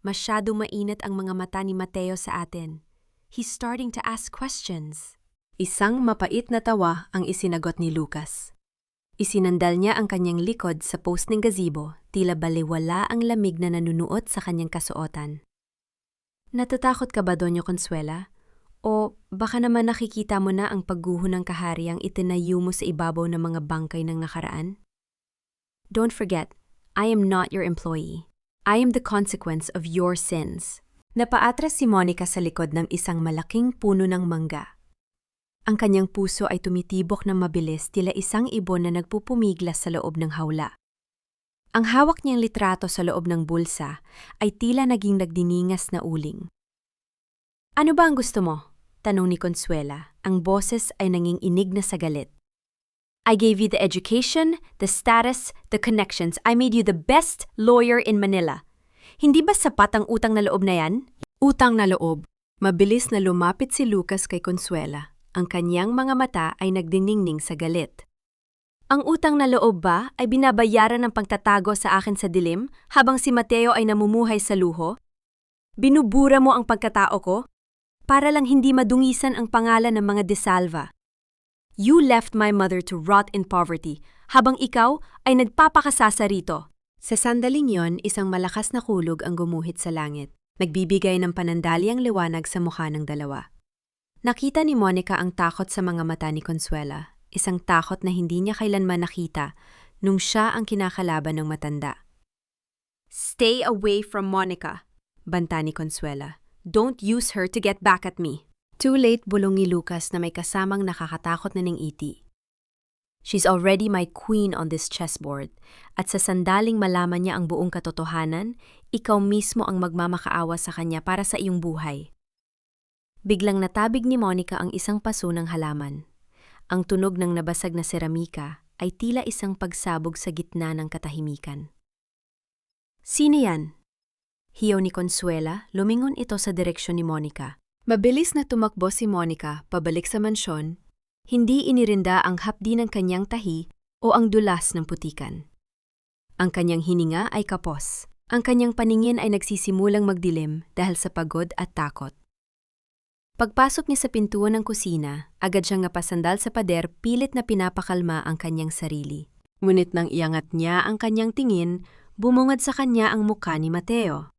Speaker 1: Masyadong mainit ang mga mata ni Mateo sa atin. He's starting to ask questions. Isang mapait na tawa ang isinagot ni Lucas. Isinandal niya ang kanyang likod sa post ng gazebo, tila baliwala ang lamig na nanunuot sa kanyang kasuotan. Natatakot ka ba, Doña Consuela? O baka naman nakikita mo na ang pagguho ng kahariang itinayo mo sa ibabaw ng mga bangkay ng nakaraan? Don't forget, I am not your employee. I am the consequence of your sins. Napaatras si Monica sa likod ng isang malaking puno ng mangga. Ang kanyang puso ay tumitibok ng mabilis tila isang ibon na nagpupumiglas sa loob ng hawla. Ang hawak niyang litrato sa loob ng bulsa ay tila naging nagdiningas na uling. Ano ba ang gusto mo? Tanong ni Consuela. Ang boses ay nanging inig na sa galit. I gave you the education, the status, the connections. I made you the best lawyer in Manila. Hindi ba sapat ang utang na loob na yan? Utang na loob. Mabilis na lumapit si Lucas kay Consuela. Ang kanyang mga mata ay nagdiningning sa galit. Ang utang na loob ba ay binabayaran ng pagtatago sa akin sa dilim habang si Mateo ay namumuhay sa luho? Binubura mo ang pagkatao ko para lang hindi madungisan ang pangalan ng mga De Salva. You left my mother to rot in poverty habang ikaw ay nagpapakasasa rito. Sa sandaling yon, isang malakas na kulog ang gumuhit sa langit, nagbibigay ng panandaliang liwanag sa mukha ng dalawa. Nakita ni Monica ang takot sa mga mata ni Consuela, isang takot na hindi niya kailanman nakita nung siya ang kinakalaban ng matanda. Stay away from Monica, banta ni Consuela. Don't use her to get back at me. Too late, bulong ni Lucas na may kasamang nakakatakot na ning iti. She's already my queen on this chessboard, at sa sandaling malaman niya ang buong katotohanan, ikaw mismo ang magmamakaawa sa kanya para sa iyong buhay. Biglang natabig ni Monica ang isang paso ng halaman. Ang tunog ng nabasag na seramika ay tila isang pagsabog sa gitna ng katahimikan. Sino yan? Hiyaw ni Consuela, lumingon ito sa direksyon ni Monica. Mabilis na tumakbo si Monica pabalik sa mansyon, hindi inirinda ang hapdi ng kanyang tahi o ang dulas ng putikan. Ang kanyang hininga ay kapos. Ang kanyang paningin ay nagsisimulang magdilim dahil sa pagod at takot. Pagpasok niya sa pintuan ng kusina, agad siyang napasandal sa pader pilit na pinapakalma ang kanyang sarili. Ngunit nang iangat niya ang kanyang tingin, bumungad sa kanya ang mukha ni Mateo.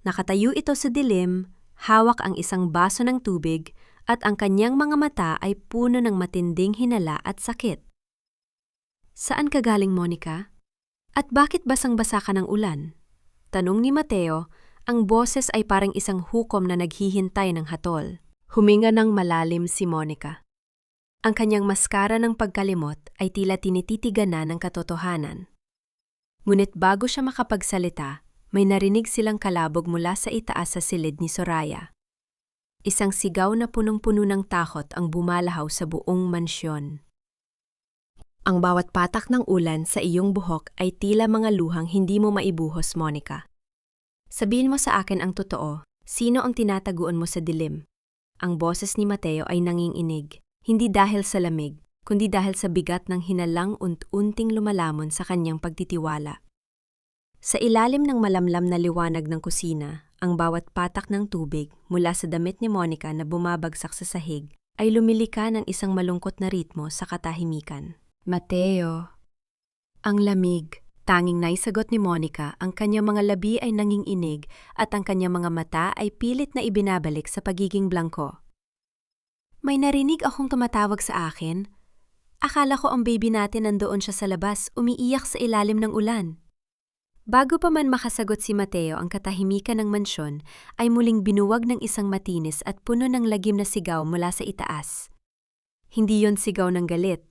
Speaker 1: Nakatayo ito sa dilim, hawak ang isang baso ng tubig at ang kanyang mga mata ay puno ng matinding hinala at sakit. Saan ka galing, Monica? At bakit basang-basa ka ng ulan? Tanong ni Mateo. Ang boses ay parang isang hukom na naghihintay ng hatol. Huminga ng malalim si Monica. Ang kanyang maskara ng pagkalimot ay tila tinititigan na ng katotohanan. Ngunit bago siya makapagsalita, may narinig silang kalabog mula sa itaas sa silid ni Soraya. Isang sigaw na punong-puno ng takot ang bumalahaw sa buong mansyon. Ang bawat patak ng ulan sa iyong buhok ay tila mga luhang hindi mo maibuhos, Monica. Sabihin mo sa akin ang totoo, sino ang tinataguan mo sa dilim? Ang boses ni Mateo ay nanginginig, hindi dahil sa lamig, kundi dahil sa bigat ng hinalang unti-unting lumalamon sa kanyang pagtitiwala. Sa ilalim ng malamlam na liwanag ng kusina, ang bawat patak ng tubig mula sa damit ni Monica na bumabagsak sa sahig ay lumilika ng isang malungkot na ritmo sa katahimikan. Mateo. Ang lamig. Tanging naisagot ni Monica, ang kanyang mga labi ay nanginginig at ang kanyang mga mata ay pilit na ibinabalik sa pagiging blangko. May narinig akong tumatawag sa akin. Akala ko ang baby natin nandoon siya sa labas, umiiyak sa ilalim ng ulan. Bago pa man makasagot si Mateo ang katahimikan ng mansyon, ay muling binuwag ng isang matinis at puno ng lagim na sigaw mula sa itaas. Hindi yon sigaw ng galit.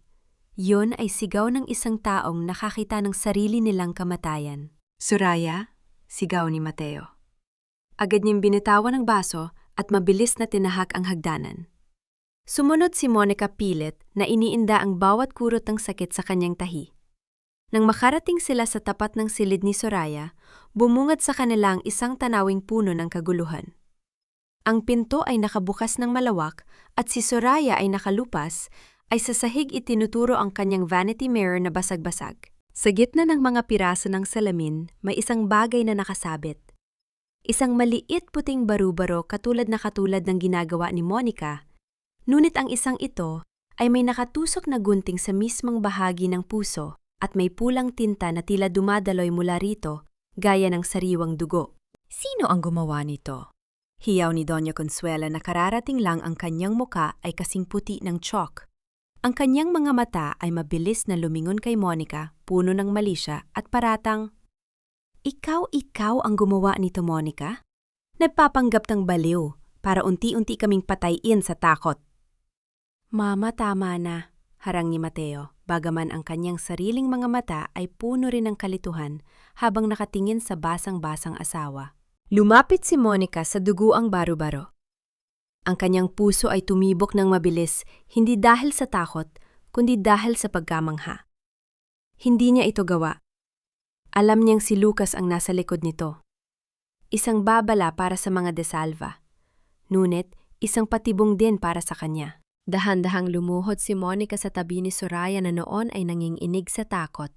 Speaker 1: Yon ay sigaw ng isang taong nakakita ng sarili nilang kamatayan. Soraya, sigaw ni Mateo. Agad niyang binitawan ang baso at mabilis na tinahak ang hagdanan. Sumunod si Monica pilit na iniinda ang bawat kurot ng sakit sa kanyang tahi. Nang makarating sila sa tapat ng silid ni Soraya, bumungad sa kanila ang isang tanawing puno ng kaguluhan. Ang pinto ay nakabukas ng malawak at si Soraya ay nakalupas, ay sa sahig itinuturo ang kanyang vanity mirror na basag-basag. Sa gitna ng mga piraso ng salamin, may isang bagay na nakasabit. Isang maliit puting baro-baro katulad ng ginagawa ni Monica, ngunit ang isang ito ay may nakatusok na gunting sa mismong bahagi ng puso at may pulang tinta na tila dumadaloy mula rito, gaya ng sariwang dugo. Sino ang gumawa nito? Hiyaw ni Doña Consuela na kararating lang ang kanyang muka ay kasing puti ng chalk. Ang kanyang mga mata ay mabilis na lumingon kay Monica, puno ng malisya at paratang, Ikaw ang gumawa nito, Monica? Nagpapanggap ng baliw para unti-unti kaming patayin sa takot. Mama, tama na, harang ni Mateo, bagaman ang kanyang sariling mga mata ay puno rin ng kalituhan habang nakatingin sa basang-basang asawa. Lumapit si Monica sa duguang baro-baro. Ang kanyang puso ay tumibok ng mabilis, hindi dahil sa takot, kundi dahil sa pagkamangha. Hindi niya ito gawa. Alam niyang si Lucas ang nasa likod nito. Isang babala para sa mga desalva. Ngunit, isang patibong din para sa kanya. Dahan-dahang lumuhod si Monica sa tabi ni Soraya na noon ay nanginginig sa takot.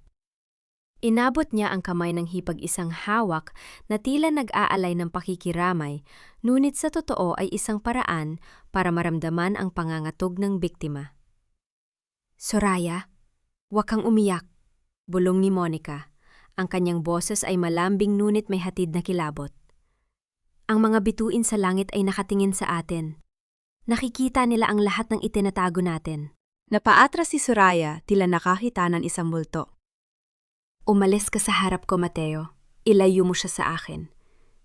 Speaker 1: Inabot niya ang kamay ng hipag-isang hawak na tila nag-aalay ng pakikiramay, ngunit sa totoo ay isang paraan para maramdaman ang pangangatog ng biktima. Soraya, huwag kang umiyak, bulong ni Monica. Ang kanyang boses ay malambing ngunit may hatid na kilabot. Ang mga bituin sa langit ay nakatingin sa atin. Nakikita nila ang lahat ng itinatago natin. Napaatras si Soraya, tila nakakita ng isang multo. Umalis ka sa harap ko, Mateo. Ilayo mo siya sa akin.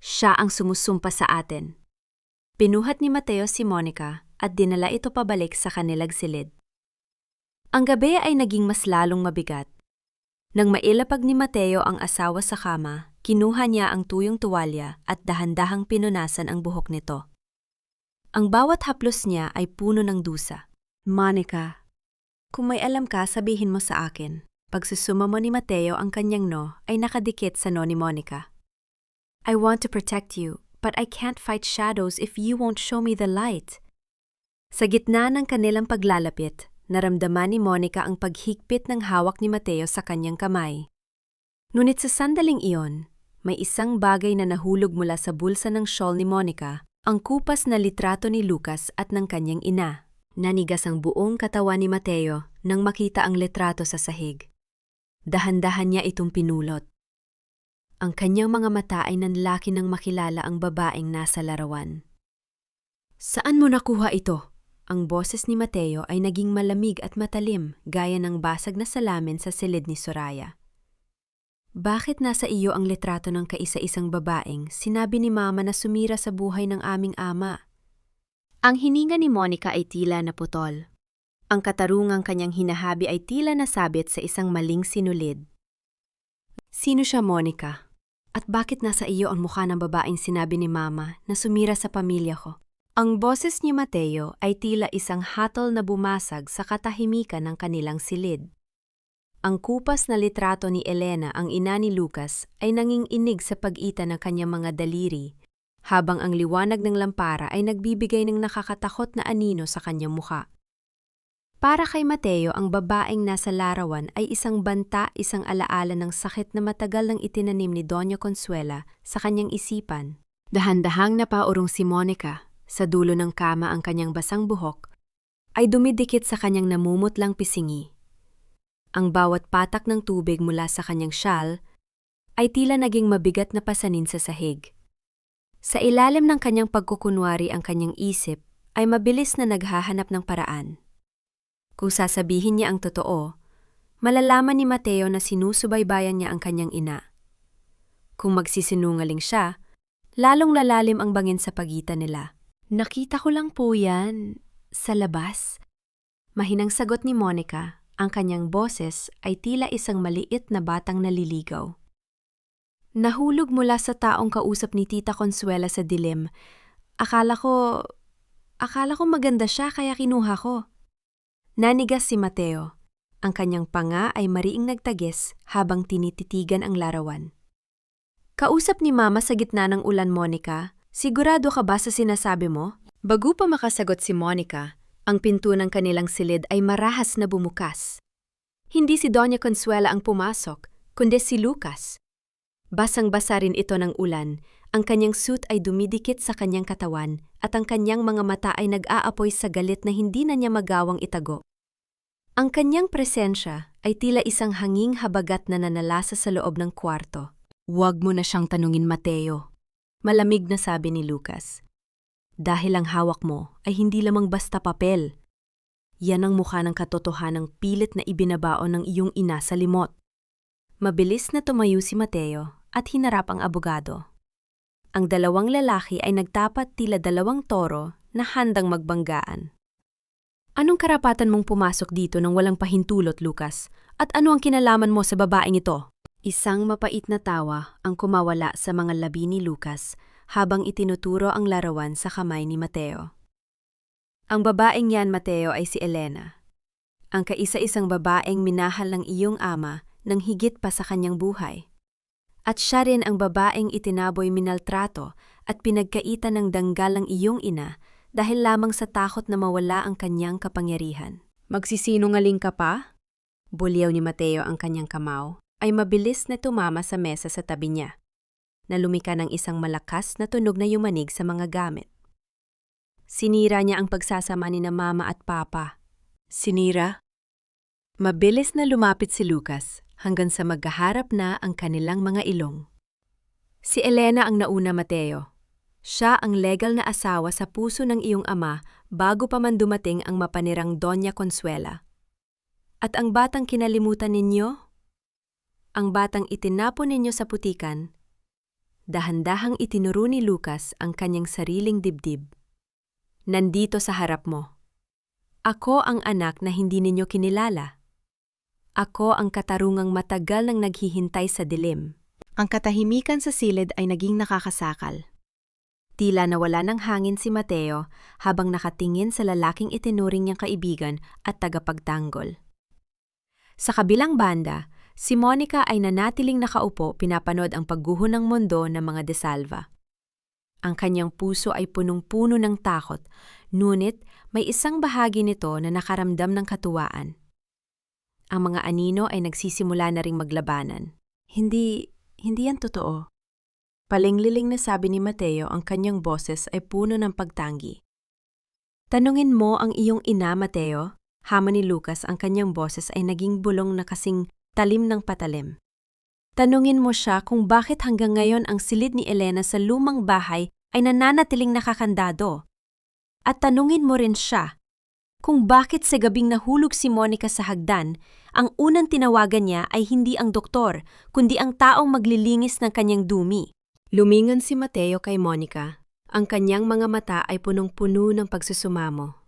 Speaker 1: Siya ang sumusumpa sa atin. Pinuhat ni Mateo si Monica at dinala ito pabalik sa kanilang silid. Ang gabi ay naging mas lalong mabigat. Nang mailapag ni Mateo ang asawa sa kama, kinuha niya ang tuyong tuwalya at dahan-dahang pinunasan ang buhok nito. Ang bawat haplos niya ay puno ng dusa. Monica, kung may alam ka, sabihin mo sa akin. Pagsusuma mo ni Mateo ang kanyang no ay nakadikit sa no ni Monica. I want to protect you, but I can't fight shadows if you won't show me the light. Sa gitna ng kanilang paglalapit, naramdaman ni Monica ang paghigpit ng hawak ni Mateo sa kanyang kamay. Ngunit sa sandaling iyon, may isang bagay na nahulog mula sa bulsa ng shawl ni Monica, ang kupas na litrato ni Lucas at ng kanyang ina. Nanigas ang buong katawan ni Mateo nang makita ang litrato sa sahig. Dahan-dahan niya itong pinulot. Ang kanyang mga mata ay nanlaki nang makilala ang babaeng nasa larawan. Saan mo nakuha ito? Ang boses ni Mateo ay naging malamig at matalim gaya ng basag na salamin sa silid ni Soraya. Bakit nasa iyo ang litrato ng kaisa-isang babaeng sinabi ni Mama na sumira sa buhay ng aming ama? Ang hininga ni Monica ay tila naputol. Ang katarungang kanyang hinahabi ay tila nasabit sa isang maling sinulid. Sino siya, Monica? At bakit nasa iyo ang mukha ng babaeng sinabi ni Mama na sumira sa pamilya ko? Ang boses ni Mateo ay tila isang hatol na bumasag sa katahimikan ng kanilang silid. Ang kupas na litrato ni Elena, ang ina ni Lucas, ay nanginginig sa pag-ita ng kanyang mga daliri, habang ang liwanag ng lampara ay nagbibigay ng nakakatakot na anino sa kanyang mukha. Para kay Mateo, ang babaeng nasa larawan ay isang banta, isang alaala ng sakit na matagal nang itinanim ni Doña Consuela sa kanyang isipan. Dahan-dahang napaurong si Monica, sa dulo ng kama ang kanyang basang buhok, ay dumidikit sa kanyang namumutlang pisingi. Ang bawat patak ng tubig mula sa kanyang shawl ay tila naging mabigat na pasanin sa sahig. Sa ilalim ng kanyang pagkukunwari ang kanyang isip ay mabilis na naghahanap ng paraan. Kung sasabihin niya ang totoo, malalaman ni Mateo na sinusubaybayan niya ang kanyang ina. Kung magsisinungaling siya, lalong lalalim ang bangin sa pagitan nila. Nakita ko lang po yan sa labas. Mahinang sagot ni Monica, ang kanyang boses ay tila isang maliit na batang naliligaw. Nahulog mula sa taong kausap ni Tita Consuela sa dilim. Akala ko maganda siya kaya kinuha ko. Nanigas si Mateo. Ang kanyang panga ay mariing nagtagis habang tinititigan ang larawan. Kausap ni Mama sa gitna ng ulan, Monica. Sigurado ka ba sa sinasabi mo? Bago pa makasagot si Monica, ang pinto ng kanilang silid ay marahas na bumukas. Hindi si Doña Consuela ang pumasok, kundi si Lucas. Basang-basa rin ito ng ulan, ang kanyang suit ay dumidikit sa kanyang katawan at ang kanyang mga mata ay nag-aapoy sa galit na hindi na niya magawang itago. Ang kanyang presensya ay tila isang hanging habagat na nanalasa sa loob ng kwarto. Huwag mo na siyang tanungin, Mateo. Malamig na sabi ni Lucas. Dahil ang hawak mo ay hindi lamang basta papel. Yan ang mukha ng katotohanang pilit na ibinabaon ng iyong ina sa limot. Mabilis na tumayo si Mateo at hinarap ang abogado. Ang dalawang lalaki ay nagtapat tila dalawang toro na handang magbanggaan. Anong karapatan mong pumasok dito nang walang pahintulot, Lucas? At ano ang kinalaman mo sa babaeng ito? Isang mapait na tawa ang kumawala sa mga labi ni Lucas habang itinuturo ang larawan sa kamay ni Mateo. Ang babaeng yan, Mateo, ay si Elena. Ang kaisa-isang babaeng minahal ng iyong ama nang higit pa sa kanyang buhay. At siya rin ang babaeng itinaboy minaltrato at pinagkaitan ng danggal ng iyong ina dahil lamang sa takot na mawala ang kanyang kapangyarihan. Magsisinungaling ka pa? Bulyaw ni Mateo ang kanyang kamao, ay mabilis na tumama sa mesa sa tabi niya. Nalumika ng isang malakas na tunog na yumanig sa mga gamit. Sinira niya ang pagsasama ni na Mama at Papa. Sinira? Mabilis na lumapit si Lucas hanggang sa magkaharap na ang kanilang mga ilong. Si Elena ang nauna, Mateo. Siya ang legal na asawa sa puso ng iyong ama bago pa man dumating ang mapanirang Doña Consuela. At ang batang kinalimutan ninyo? Ang batang itinapon ninyo sa putikan? Dahan-dahang itinuro ni Lucas ang kanyang sariling dibdib. Nandito sa harap mo. Ako ang anak na hindi ninyo kinilala. Ako ang katarungang matagal nang naghihintay sa dilim. Ang katahimikan sa silid ay naging nakakasakal. Tila nawala ng hangin si Mateo habang nakatingin sa lalaking itinuring niyang kaibigan at tagapagtanggol. Sa kabilang banda, si Monica ay nanatiling nakaupo pinapanood ang pagguho ng mundo ng mga De Salva. Ang kanyang puso ay punong-puno ng takot, ngunit may isang bahagi nito na nakaramdam ng katuwaan. Ang mga anino ay nagsisimula na ring maglabanan. Hindi yan totoo. Palingliling na sabi ni Mateo, ang kanyang boses ay puno ng pagtanggi. Tanungin mo ang iyong ina, Mateo. Hamon ni Lucas, ang kanyang boses ay naging bulong na kasing talim ng patalim. Tanungin mo siya kung bakit hanggang ngayon ang silid ni Elena sa lumang bahay ay nananatiling nakakandado. At tanungin mo rin siya kung bakit sa gabing nahulog si Monica sa hagdan, ang unang tinawagan niya ay hindi ang doktor, kundi ang taong maglilinis ng kanyang dumi. Lumingon si Mateo kay Monica. Ang kanyang mga mata ay punong-puno ng pagsusumamo.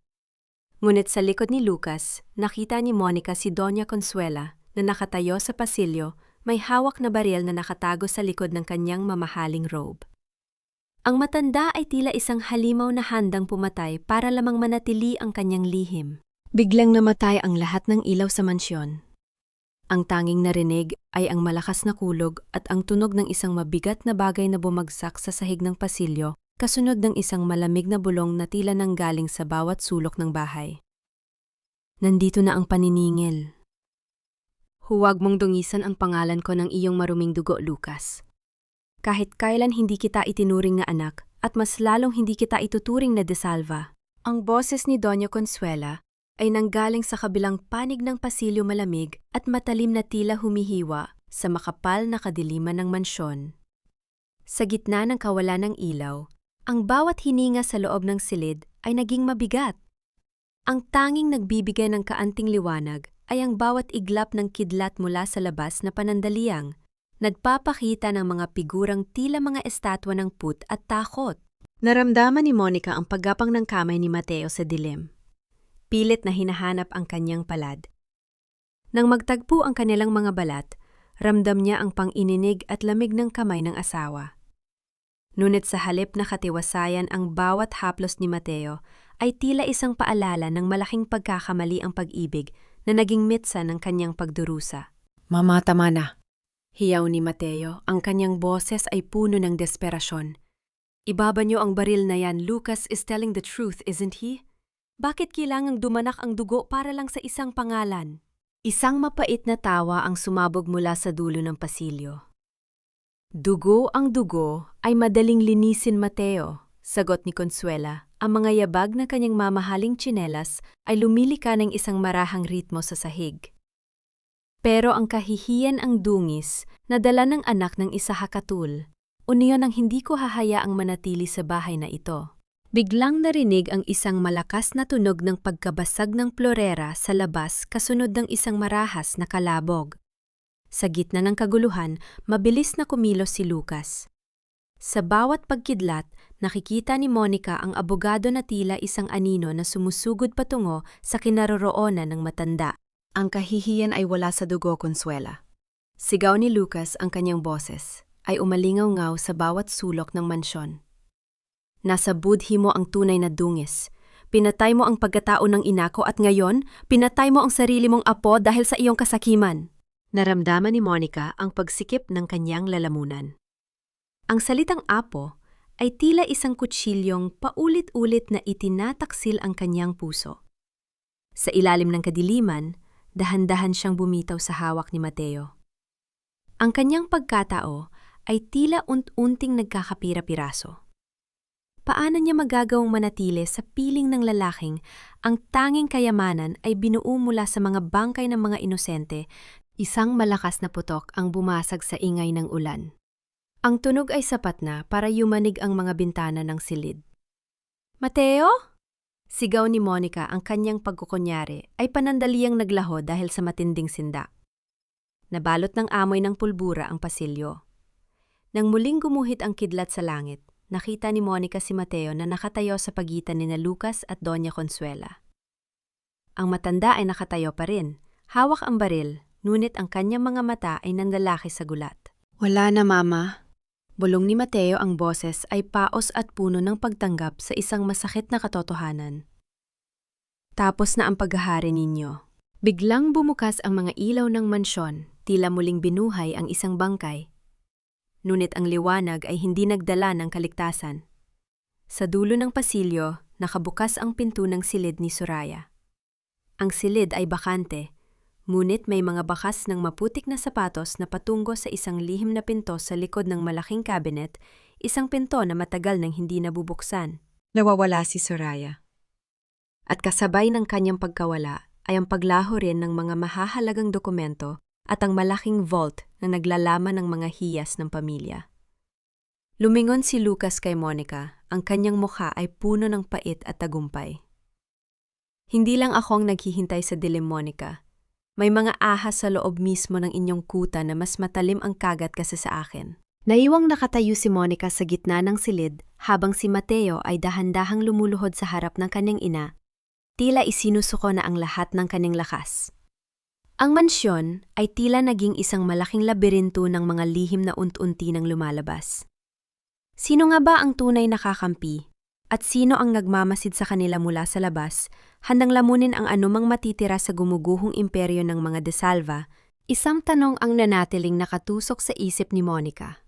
Speaker 1: Ngunit sa likod ni Lucas, nakita ni Monica si Doña Consuela na nakatayo sa pasilyo, may hawak na baril na nakatago sa likod ng kanyang mamahaling robe. Ang matanda ay tila isang halimaw na handang pumatay para lamang manatili ang kanyang lihim. Biglang namatay ang lahat ng ilaw sa mansyon. Ang tanging narinig ay ang malakas na kulog at ang tunog ng isang mabigat na bagay na bumagsak sa sahig ng pasilyo, kasunod ng isang malamig na bulong na tila nanggaling sa bawat sulok ng bahay. Nandito na ang paniningil. Huwag mong dungisan ang pangalan ko ng iyong maruming dugo, Lucas. Kahit kailan hindi kita itinuring na anak at mas lalong hindi kita ituturing na De Salva. Ang boses ni Doña Consuela ay nanggaling sa kabilang panig ng pasilyo, malamig at matalim na tila humihiwa sa makapal na kadiliman ng mansyon. Sa gitna ng kawalan ng ilaw, ang bawat hininga sa loob ng silid ay naging mabigat. Ang tanging nagbibigay ng kaanting liwanag ay ang bawat iglap ng kidlat mula sa labas na panandaliang, nagpapakita ng mga figurang tila mga estatwa ng put at takot. Naramdaman ni Monica ang paggapang ng kamay ni Mateo sa dilim. pilit na hinahanap ang kanyang palad. Nang magtagpo ang kanilang mga balat, ramdam niya ang pang-ininig at lamig ng kamay ng asawa. Ngunit sa halip na katiwasayan ang bawat haplos ni Mateo, ay tila isang paalala ng malaking pagkakamali ang pag-ibig na naging mitsa ng kanyang pagdurusa.
Speaker 2: Mama, tama na.
Speaker 1: Hiyaw ni Mateo, ang kanyang boses ay puno ng desperasyon. Ibaba niyo ang baril na yan, Lucas is telling the truth, isn't he? Bakit kailangang dumanak ang dugo para lang sa isang pangalan? Isang mapait na tawa ang sumabog mula sa dulo ng pasilyo. Dugo ang dugo ay madaling linisin, Mateo, sagot ni Consuela. Ang mga yabag na kanyang mamahaling tsinelas ay lumilika ng isang marahang ritmo sa sahig. Pero ang kahihiyan ang dungis na dala ng anak ng isa hakatul, uniyon ang hindi ko hahayaang manatili sa bahay na ito. Biglang narinig ang isang malakas na tunog ng pagkabasag ng plorera sa labas kasunod ng isang marahas na kalabog. Sa gitna ng kaguluhan, mabilis na kumilos si Lucas. Sa bawat pagkidlat, nakikita ni Monica ang abogado na tila isang anino na sumusugod patungo sa kinaroroonan ng matanda.
Speaker 2: Ang kahihiyan ay wala sa dugo, Consuela.
Speaker 1: Sigaw ni Lucas, ang kanyang boses ay umalingaw-ngaw sa bawat sulok ng mansyon. Nasa budhi mo ang tunay na dungis. Pinatay mo ang pagkatao ng ina ko at ngayon, pinatay mo ang sarili mong apo dahil sa iyong kasakiman. Naramdaman ni Monica ang pagsikip ng kanyang lalamunan. Ang salitang apo ay tila isang kutsilyong paulit-ulit na itinataksil ang kanyang puso. Sa ilalim ng kadiliman, dahan-dahan siyang bumitaw sa hawak ni Mateo. Ang kanyang pagkatao ay tila unting nagkakapira-piraso. Paano niya magagawang manatili sa piling ng lalaking ang tanging kayamanan ay binuo mula sa mga bangkay ng mga inosente? Isang malakas na putok ang bumasag sa ingay ng ulan. Ang tunog ay sapat na para yumanig ang mga bintana ng silid. Mateo? Sigaw ni Monica, ang kanyang pagkukunyari ay panandaliang naglaho dahil sa matinding sinda. Nabalot ng amoy ng pulbura ang pasilyo. Nang muling gumuhit ang kidlat sa langit, nakita ni Monica si Mateo na nakatayo sa pagitan ni Lucas at Doña Consuela. Ang matanda ay nakatayo pa rin, hawak ang baril, ngunit ang kanyang mga mata ay nanlalaki sa gulat.
Speaker 2: Wala na, Mama.
Speaker 1: Bulong ni Mateo, ang boses ay paos at puno ng pagtanggap sa isang masakit na katotohanan. Tapos na ang paghahari ninyo. Biglang bumukas ang mga ilaw ng mansyon, tila muling binuhay ang isang bangkay. Ngunit ang liwanag ay hindi nagdala ng kaligtasan. Sa dulo ng pasilyo, nakabukas ang pinto ng silid ni Soraya. Ang silid ay bakante, ngunit may mga bakas ng maputik na sapatos na patungo sa isang lihim na pinto sa likod ng malaking cabinet, isang pinto na matagal nang hindi nabubuksan.
Speaker 2: Nawawala si Soraya.
Speaker 1: At kasabay ng kanyang pagkawala ay ang paglaho rin ng mga mahahalagang dokumento at ang malaking vault na naglalaman ng mga hiyas ng pamilya. Lumingon si Lucas kay Monica, ang kanyang mukha ay puno ng pait at tagumpay. Hindi lang ako ang naghihintay sa dilim, Monica. May mga ahas sa loob mismo ng inyong kuta na mas matalim ang kagat kasi sa akin. Naiwang nakatayo si Monica sa gitna ng silid habang si Mateo ay dahan-dahang lumuluhod sa harap ng kanyang ina. Tila isinusuko na ang lahat ng kanyang lakas. Ang mansyon ay tila naging isang malaking labirinto ng mga lihim na unti-unti nang lumalabas. Sino nga ba ang tunay na kakampi? At sino ang nagmamasid sa kanila mula sa labas, handang lamunin ang anumang matitira sa gumuguhong imperyo ng mga De Salva? Isang tanong ang nanatiling nakatusok sa isip ni Monica.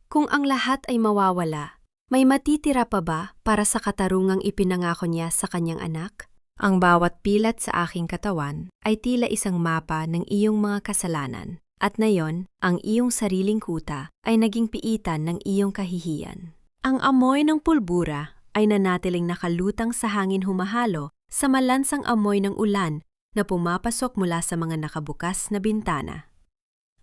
Speaker 1: Kung ang lahat ay mawawala, may matitira pa ba para sa katarungang ipinangako niya sa kanyang anak? Ang bawat pilat sa aking katawan ay tila isang mapa ng iyong mga kasalanan, at ngayon, ang iyong sariling kuta ay naging piitan ng iyong kahihiyan. Ang amoy ng pulbura ay nanatiling nakalutang sa hangin, humahalo sa malansang amoy ng ulan na pumapasok mula sa mga nakabukas na bintana.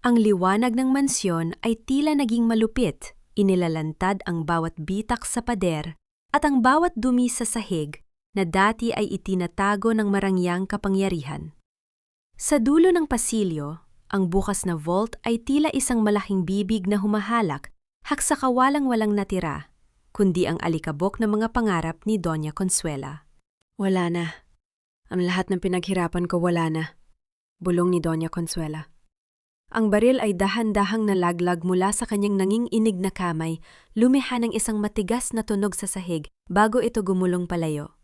Speaker 1: Ang liwanag ng mansyon ay tila naging malupit, inilalantad ang bawat bitak sa pader at ang bawat dumi sa sahig na dati ay itinatago ng marangyang kapangyarihan. Sa dulo ng pasilyo, ang bukas na vault ay tila isang malaking bibig na humahalak, haksakawalang-walang natira, kundi ang alikabok na mga pangarap ni Doña Consuela. Wala na. Ang lahat ng pinaghirapan ko wala na. Bulong ni Doña Consuela. Ang baril ay dahan-dahang nalaglag mula sa kanyang nanginginig na kamay, lumiha ng isang matigas na tunog sa sahig bago ito gumulong palayo.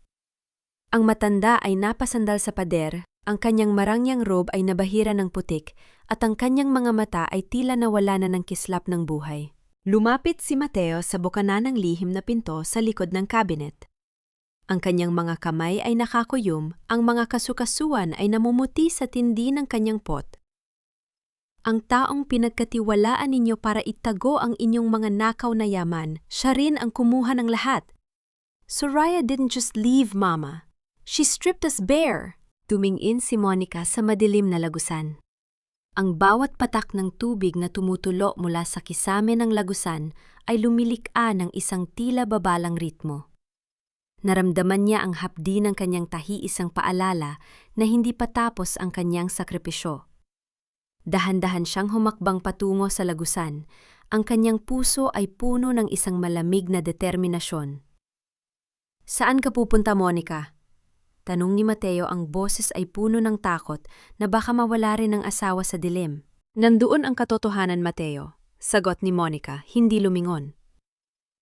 Speaker 1: Ang matanda ay napasandal sa pader, ang kanyang marangyang robe ay nabahira ng putik, at ang kanyang mga mata ay tila nawala na ng kislap ng buhay. Lumapit si Mateo sa bukana ng lihim na pinto sa likod ng cabinet. Ang kanyang mga kamay ay nakakuyom, ang mga kasukasuan ay namumuti sa tindi ng kanyang pot. Ang taong pinagkatiwalaan ninyo para itago ang inyong mga nakaw na yaman, siya rin ang kumuha ng lahat. Soraya didn't just leave Mama. She stripped us bare. Tumingin si Monica sa madilim na lagusan. Ang bawat patak ng tubig na tumutulo mula sa kisame ng lagusan ay lumilikha ng isang tila babalang ritmo. Naramdaman niya ang hapdi ng kanyang tahi-isang paalala na hindi pa tapos ang kanyang sakripisyo. Dahan-dahan siyang humakbang patungo sa lagusan. Ang kanyang puso ay puno ng isang malamig na determinasyon. Saan ka pupunta, Monica? Tanong ni Mateo, ang boses ay puno ng takot na baka mawala rin ang asawa sa dilim. Nandoon ang katotohanan, Mateo. Sagot ni Monica, hindi lumingon.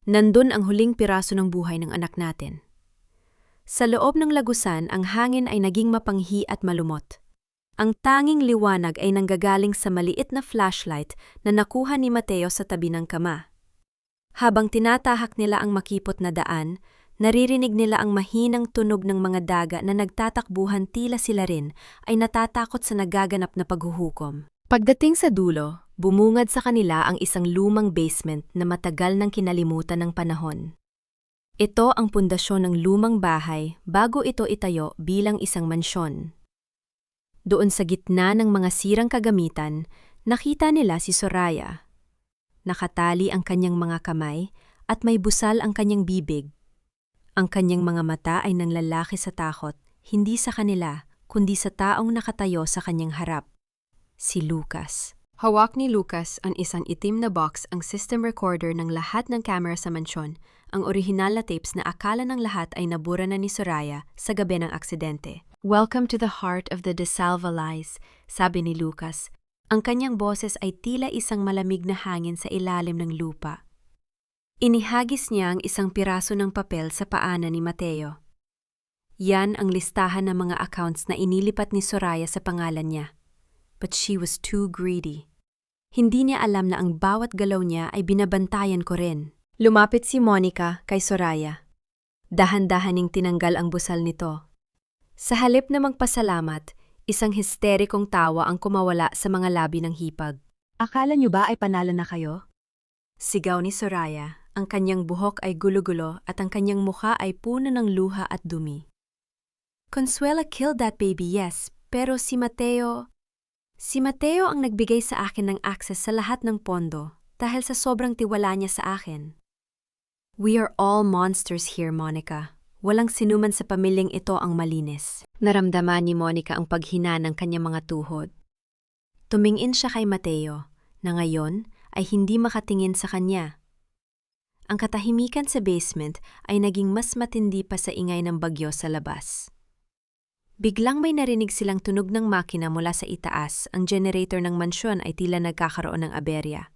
Speaker 1: Nandun ang huling piraso ng buhay ng anak natin. Sa loob ng lagusan, ang hangin ay naging mapanghi at malumot. Ang tanging liwanag ay nanggagaling sa maliit na flashlight na nakuha ni Mateo sa tabi ng kama. Habang tinatahak nila ang makipot na daan, naririnig nila ang mahinang tunog ng mga daga na nagtatakbuhan, tila sila rin ay natatakot sa nagaganap na paghuhukom. Pagdating sa dulo, bumungad sa kanila ang isang lumang basement na matagal nang kinalimutan ng panahon. Ito ang pundasyon ng lumang bahay bago ito itayo bilang isang mansyon. Doon sa gitna ng mga sirang kagamitan, nakita nila si Soraya. Nakatali ang kanyang mga kamay at may busal ang kanyang bibig. Ang kanyang mga mata ay nanlalaki sa takot, hindi sa kanila, kundi sa taong nakatayo sa kanyang harap. Si Lucas. Hawak ni Lucas ang isang itim na box, ang system recorder ng lahat ng camera sa mansyon, ang orihinal na tapes na akala ng lahat ay nabura na ni Soraya sa gabi ng aksidente. Welcome to the heart of the DeSalva lies, sabi ni Lucas. Ang kanyang boses ay tila isang malamig na hangin sa ilalim ng lupa. Inihagis niya ang isang piraso ng papel sa paanan ni Mateo. Yan ang listahan ng mga accounts na inilipat ni Soraya sa pangalan niya. But she was too greedy. Hindi niya alam na ang bawat galaw niya ay binabantayan ko rin. Lumapit si Monica kay Soraya. Dahan-dahaning tinanggal ang busal nito. Sa halip na magpasalamat, isang histerikong tawa ang kumawala sa mga labi ng hipag. Akala niyo ba ay panalo na kayo? Sigaw ni Soraya. Ang kanyang buhok ay gulo-gulo at ang kanyang mukha ay puno ng luha at dumi. Consuela killed that baby, yes, pero si Mateo ang nagbigay sa akin ng access sa lahat ng pondo dahil sa sobrang tiwala niya sa akin. We are all monsters here, Monica. Walang sinuman sa pamilyang ito ang malinis. Naramdaman ni Monica ang paghina ng kanyang mga tuhod. Tumingin siya kay Mateo, na ngayon ay hindi makatingin sa kanya. Ang katahimikan sa basement ay naging mas matindi pa sa ingay ng bagyo sa labas. Biglang may narinig silang tunog ng makina mula sa itaas. Ang generator ng mansyon ay tila nagkakaroon ng aberya.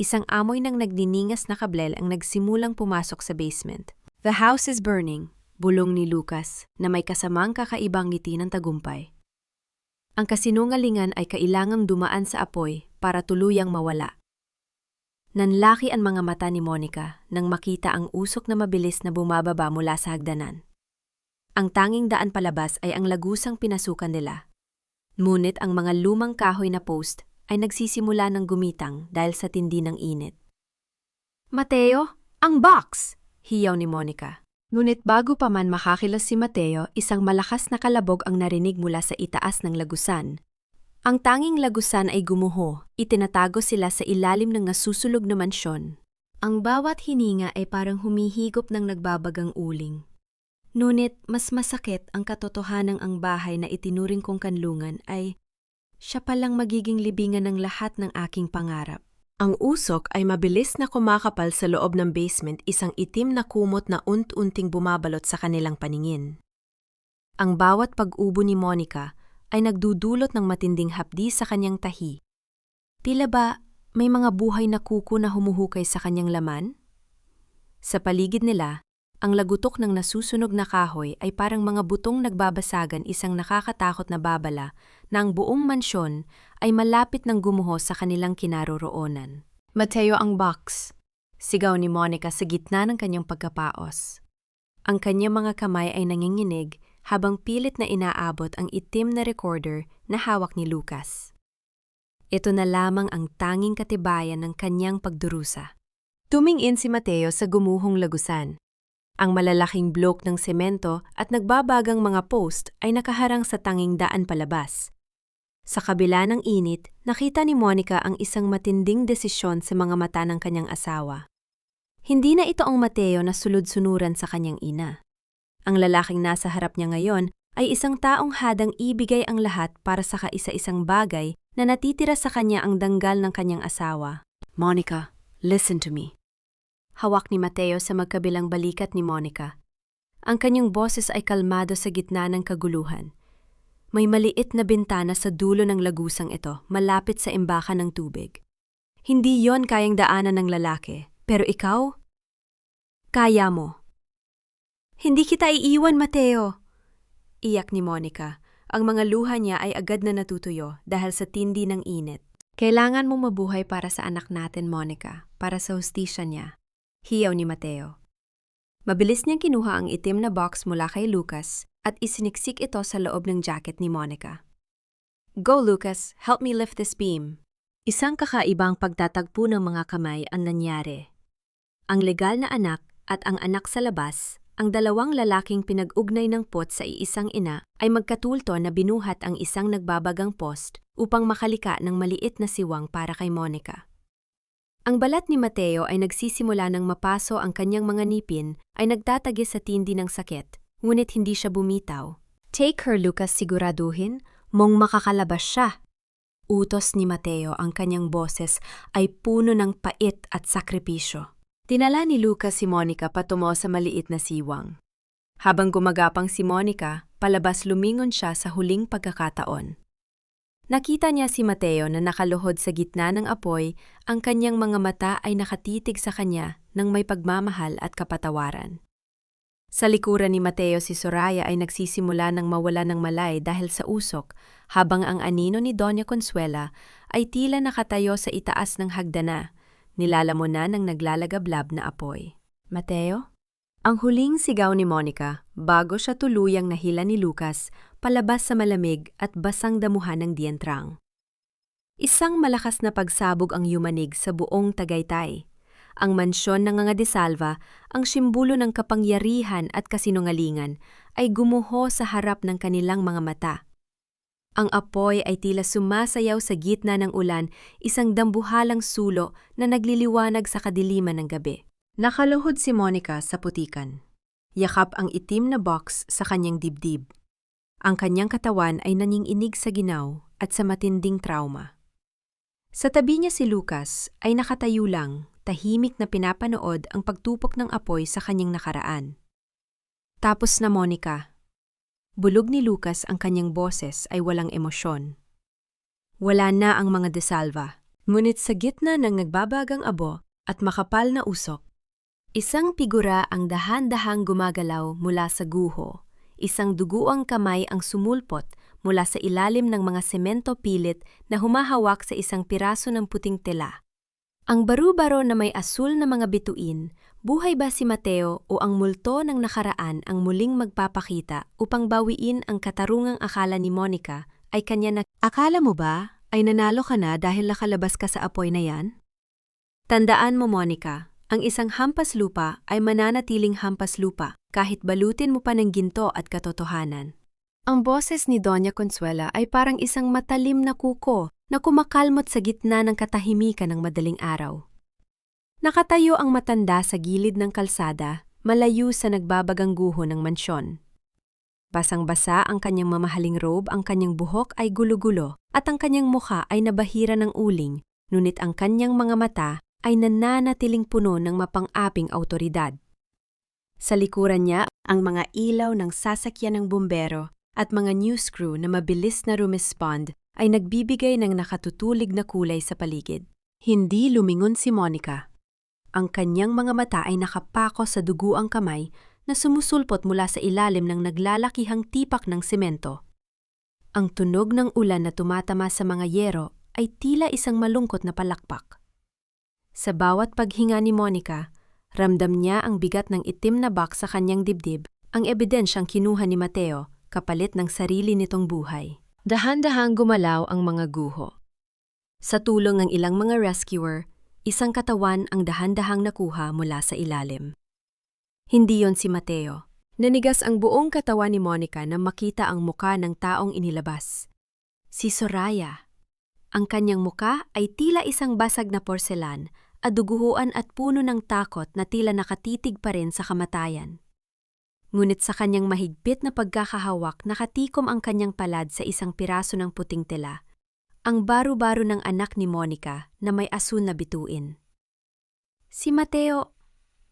Speaker 1: Isang amoy ng nagdiningas na kablel ang nagsimulang pumasok sa basement. The house is burning, bulong ni Lucas na may kasamang kakaibang ngiti ng tagumpay. Ang kasinungalingan ay kailangang dumaan sa apoy para tuluyang mawala. Nanlaki ang mga mata ni Monica nang makita ang usok na mabilis na bumababa mula sa hagdanan. Ang tanging daan palabas ay ang lagusang pinasukan nila. Ngunit ang mga lumang kahoy na post ay nagsisimula ng gumitang dahil sa tindi ng init. Mateo, ang box! Hiyaw ni Monica. Ngunit bago pa man makakilos si Mateo, isang malakas na kalabog ang narinig mula sa itaas ng lagusan. Ang tanging lagusan ay gumuho, itinatago sila sa ilalim ng nasusulog na mansyon. Ang bawat hininga ay parang humihigop ng nagbabagang uling. Ngunit mas masakit ang katotohanang ang bahay na itinuring kong kanlungan ay siya palang magiging libingan ng lahat ng aking pangarap. Ang usok ay mabilis na kumakapal sa loob ng basement, isang itim na kumot na unti-unting bumabalot sa kanilang paningin. Ang bawat pag-ubo ni Monica ay nagdudulot ng matinding hapdi sa kanyang tahi. Tila ba may mga buhay na kuko na humuhukay sa kanyang laman? Sa paligid nila, ang lagutok ng nasusunog na kahoy ay parang mga butong nagbabasagan, isang nakakatakot na babala na ang buong mansyon ay malapit ng gumuho sa kanilang kinaroroonan. Mateo ang box, sigaw ni Monica sa gitna ng kanyang pagkapaos. Ang kanyang mga kamay ay nanginginig habang pilit na inaabot ang itim na recorder na hawak ni Lucas. Ito na lamang ang tanging katibayan ng kanyang pagdurusa. Tumingin si Mateo sa gumuhong lagusan. Ang malalaking blok ng semento at nagbabagang mga post ay nakaharang sa tanging daan palabas. Sa kabila ng init, nakita ni Monica ang isang matinding desisyon sa mga mata ng kanyang asawa. Hindi na ito ang Mateo na sulod-sunuran sa kanyang ina. Ang lalaking nasa harap niya ngayon ay isang taong hadang ibigay ang lahat para sa kaisa-isang bagay na natitira sa kanya ang danggal ng kanyang asawa. Monica, listen to me. Hawak ni Mateo sa magkabilang balikat ni Monica. Ang kanyang boses ay kalmado sa gitna ng kaguluhan. May maliit na bintana sa dulo ng lagusang ito, malapit sa imbakan ng tubig. Hindi yon kayang daanan ng lalaki, pero ikaw? Kaya mo. Hindi kita iiwan, Mateo. Iyak ni Monica. Ang mga luha niya ay agad na natutuyo dahil sa tindi ng init. Kailangan mong mabuhay para sa anak natin, Monica, para sa hustisya niya. Hiyaw ni Mateo. Mabilis niyang kinuha ang itim na box mula kay Lucas at isiniksik ito sa loob ng jacket ni Monica. Go, Lucas, help me lift this beam. Isang kakaibang pagtatagpo ng mga kamay ang nangyari. Ang legal na anak at ang anak sa labas, ang dalawang lalaking pinag-ugnay ng pot sa iisang ina, ay magkatulto na binuhat ang isang nagbabagang post upang makalika ng maliit na siwang para kay Monica. Ang balat ni Mateo ay nagsisimula ng mapaso, ang kanyang mga ngipin ay nagtatagis sa tindi ng sakit, ngunit hindi siya bumitaw. Take her, Lucas, siguraduhin mong makakalabas siya. Utos ni Mateo, ang kanyang boses ay puno ng pait at sakripisyo. Dinala ni Lucas si Monica patungo sa maliit na siwang. Habang gumagapang si Monica, palabas lumingon siya sa huling pagkakataon. Nakita niya si Mateo na nakaluhod sa gitna ng apoy, ang kanyang mga mata ay nakatitig sa kanya ng may pagmamahal at kapatawaran. Sa likuran ni Mateo, si Soraya ay nagsisimula ng mawala ng malay dahil sa usok, habang ang anino ni Doña Consuela ay tila nakatayo sa itaas ng hagdana, nilalamunan ng naglalagablab na apoy. Mateo? Ang huling sigaw ni Monica bago siya tuluyang nahila ni Lucas palabas sa malamig at basang damuhan ng dientrang. Isang malakas na pagsabog ang yumanig sa buong Tagaytay. Ang mansyon ng mga De Salva, ang simbolo ng kapangyarihan at kasinungalingan, ay gumuho sa harap ng kanilang mga mata. Ang apoy ay tila sumasayaw sa gitna ng ulan, isang dambuhalang sulo na nagliliwanag sa kadiliman ng gabi. Nakaluhod si Monica sa putikan. Yakap ang itim na box sa kanyang dibdib. Ang kanyang katawan ay nanginginig sa ginaw at sa matinding trauma. Sa tabi niya si Lucas ay nakatayo lang, tahimik na pinapanood ang pagtupok ng apoy sa kanyang nakaraan. Tapos na, Monica. Bulog ni Lucas, ang kanyang boses ay walang emosyon. Wala na ang mga De Salva, ngunit sa gitna ng nagbabagang abo at makapal na usok, isang figura ang dahan-dahang gumagalaw mula sa guho. Isang duguang kamay ang sumulpot mula sa ilalim ng mga semento pilit na humahawak sa isang piraso ng puting tela. Ang baru-baro na may asul na mga bituin, buhay ba si Mateo o ang multo ng nakaraan ang muling magpapakita upang bawiin ang katarungang akala ni Monica ay kanya na, akala mo ba ay nanalo ka na dahil nakalabas ka sa apoy na yan? Tandaan mo, Monica, ang isang hampas lupa ay mananatiling hampas lupa kahit balutin mo pa ng ginto at katotohanan. Ang boses ni Doña Consuela ay parang isang matalim na kuko na kumakalmot sa gitna ng katahimikan ng madaling araw. Nakatayo ang matanda sa gilid ng kalsada, malayo sa nagbabagang guho ng mansyon. Basang-basa ang kanyang mamahaling robe, ang kanyang buhok ay gulo-gulo at ang kanyang mukha ay nabahira ng uling, ngunit ang kanyang mga mata ay nananatiling puno ng mapang-aping awtoridad. Sa likuran niya, ang mga ilaw ng sasakyan ng bumbero at mga news crew na mabilis na rumespond ay nagbibigay ng nakatutulig na kulay sa paligid. Hindi lumingon si Monica. Ang kanyang mga mata ay nakapako sa duguang kamay na sumusulpot mula sa ilalim ng naglalakihang tipak ng semento. Ang tunog ng ulan na tumatama sa mga yero ay tila isang malungkot na palakpak. Sa bawat paghinga ni Monica, ramdam niya ang bigat ng itim na box sa kanyang dibdib, ang ebidensyang kinuha ni Mateo kapalit ng sarili nitong buhay. Dahan-dahang gumalaw ang mga guho. Sa tulong ng ilang mga rescuer, isang katawan ang dahan-dahang nakuha mula sa ilalim. Hindi yon si Mateo. Nanigas ang buong katawan ni Monica na makita ang muka ng taong inilabas. Si Soraya. Ang kanyang muka ay tila isang basag na porselan, aduguhuan at puno ng takot na tila nakatitig pa rin sa kamatayan. Ngunit sa kanyang mahigpit na pagkakahawak, nakatikom ang kanyang palad sa isang piraso ng puting tela, ang baro-baro ng anak ni Monica na may asul na bituin. Si Mateo.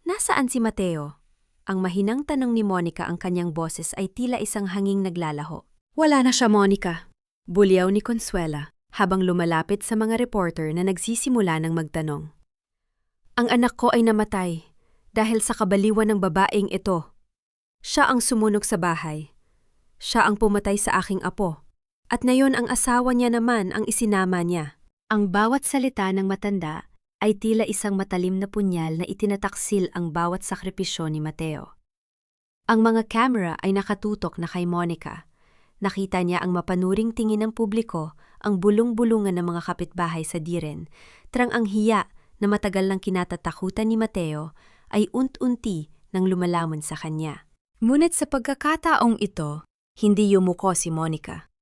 Speaker 1: Nasaan si Mateo? Ang mahinang tanong ni Monica, ang kanyang boses ay tila isang hanging naglalaho. Wala na siya, Monica. Bulyaw ni Consuela habang lumalapit sa mga reporter na nagsisimula ng magtanong. Ang anak ko ay namatay dahil sa kabaliwan ng babaeng ito. Siya ang sumunog sa bahay. Siya ang pumatay sa aking apo. At ngayon ang asawa niya naman ang isinama niya. Ang bawat salita ng matanda ay tila isang matalim na punyal na itinataksil ang bawat sakripisyo ni Mateo. Ang mga camera ay nakatutok na kay Monica. Nakita niya ang mapanuring tingin ng publiko, ang bulong-bulungan ng mga kapitbahay sa Diren, trang ang hiya na matagal lang kinatatakutan ni Mateo ay unti-unti nang lumalamon sa kanya. Ngunit sa pagkakataong ito, hindi yumuko si Monica.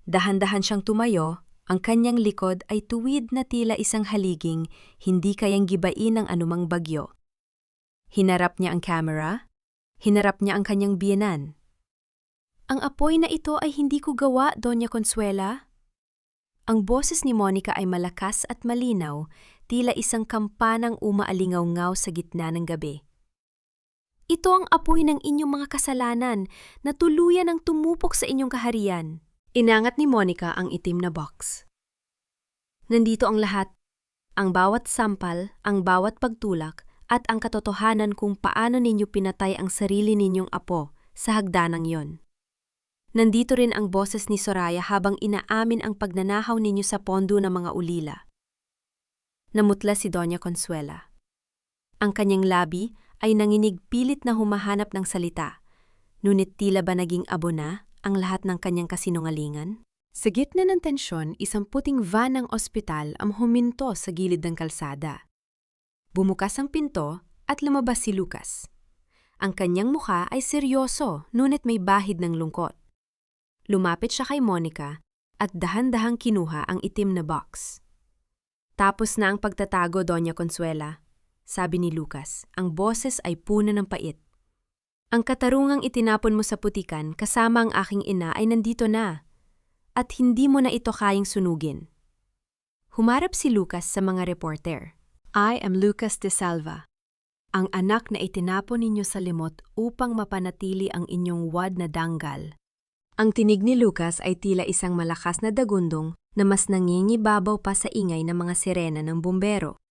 Speaker 1: Dahan-dahan siyang tumayo, ang kanyang likod ay tuwid na tila isang haliging hindi kayang gibain ng anumang bagyo. Hinarap niya ang camera, hinarap niya ang kanyang biyenan. Ang apoy na ito ay hindi ko gawa, Doña Consuela. Ang boses ni Monica ay malakas at malinaw, tila isang kampanang umaalingaw-ngaw sa gitna ng gabi. Ito ang apoy ng inyong mga kasalanan na tuluyan ang tumupok sa inyong kaharian. Inangat ni Monica ang itim na box. Nandito ang lahat, ang bawat sampal, ang bawat pagtulak, at ang katotohanan kung paano ninyo pinatay ang sarili ninyong apo sa hagdanang yon. Nandito rin ang boses ni Soraya habang inaamin ang pagnanahaw ninyo sa pondo ng mga ulila. Namutla si Doña Consuela. Ang kanyang labi ay nanginig, pilit na humahanap ng salita, ngunit tila ba naging abo na ang lahat ng kanyang kasinungalingan? Sa gitna ng tensyon, isang puting van ng ospital ang huminto sa gilid ng kalsada. Bumukas ang pinto at lumabas si Lucas. Ang kanyang mukha ay seryoso, ngunit may bahid ng lungkot. Lumapit siya kay Monica at dahan-dahang kinuha ang itim na box. Tapos na ang pagtatago, Doña Consuela, sabi ni Lucas. Ang boses ay puno ng pait. Ang katarungang itinapon mo sa putikan kasama ang aking ina ay nandito na, at hindi mo na ito kayang sunugin. Humarap si Lucas sa mga reporter. I am Lucas de Salva, ang anak na itinapon ninyo sa limot upang mapanatili ang inyong wad na danggal. Ang tinig ni Lucas ay tila isang malakas na dagundong na mas nangingibabaw pa sa ingay ng mga sirena ng bumbero.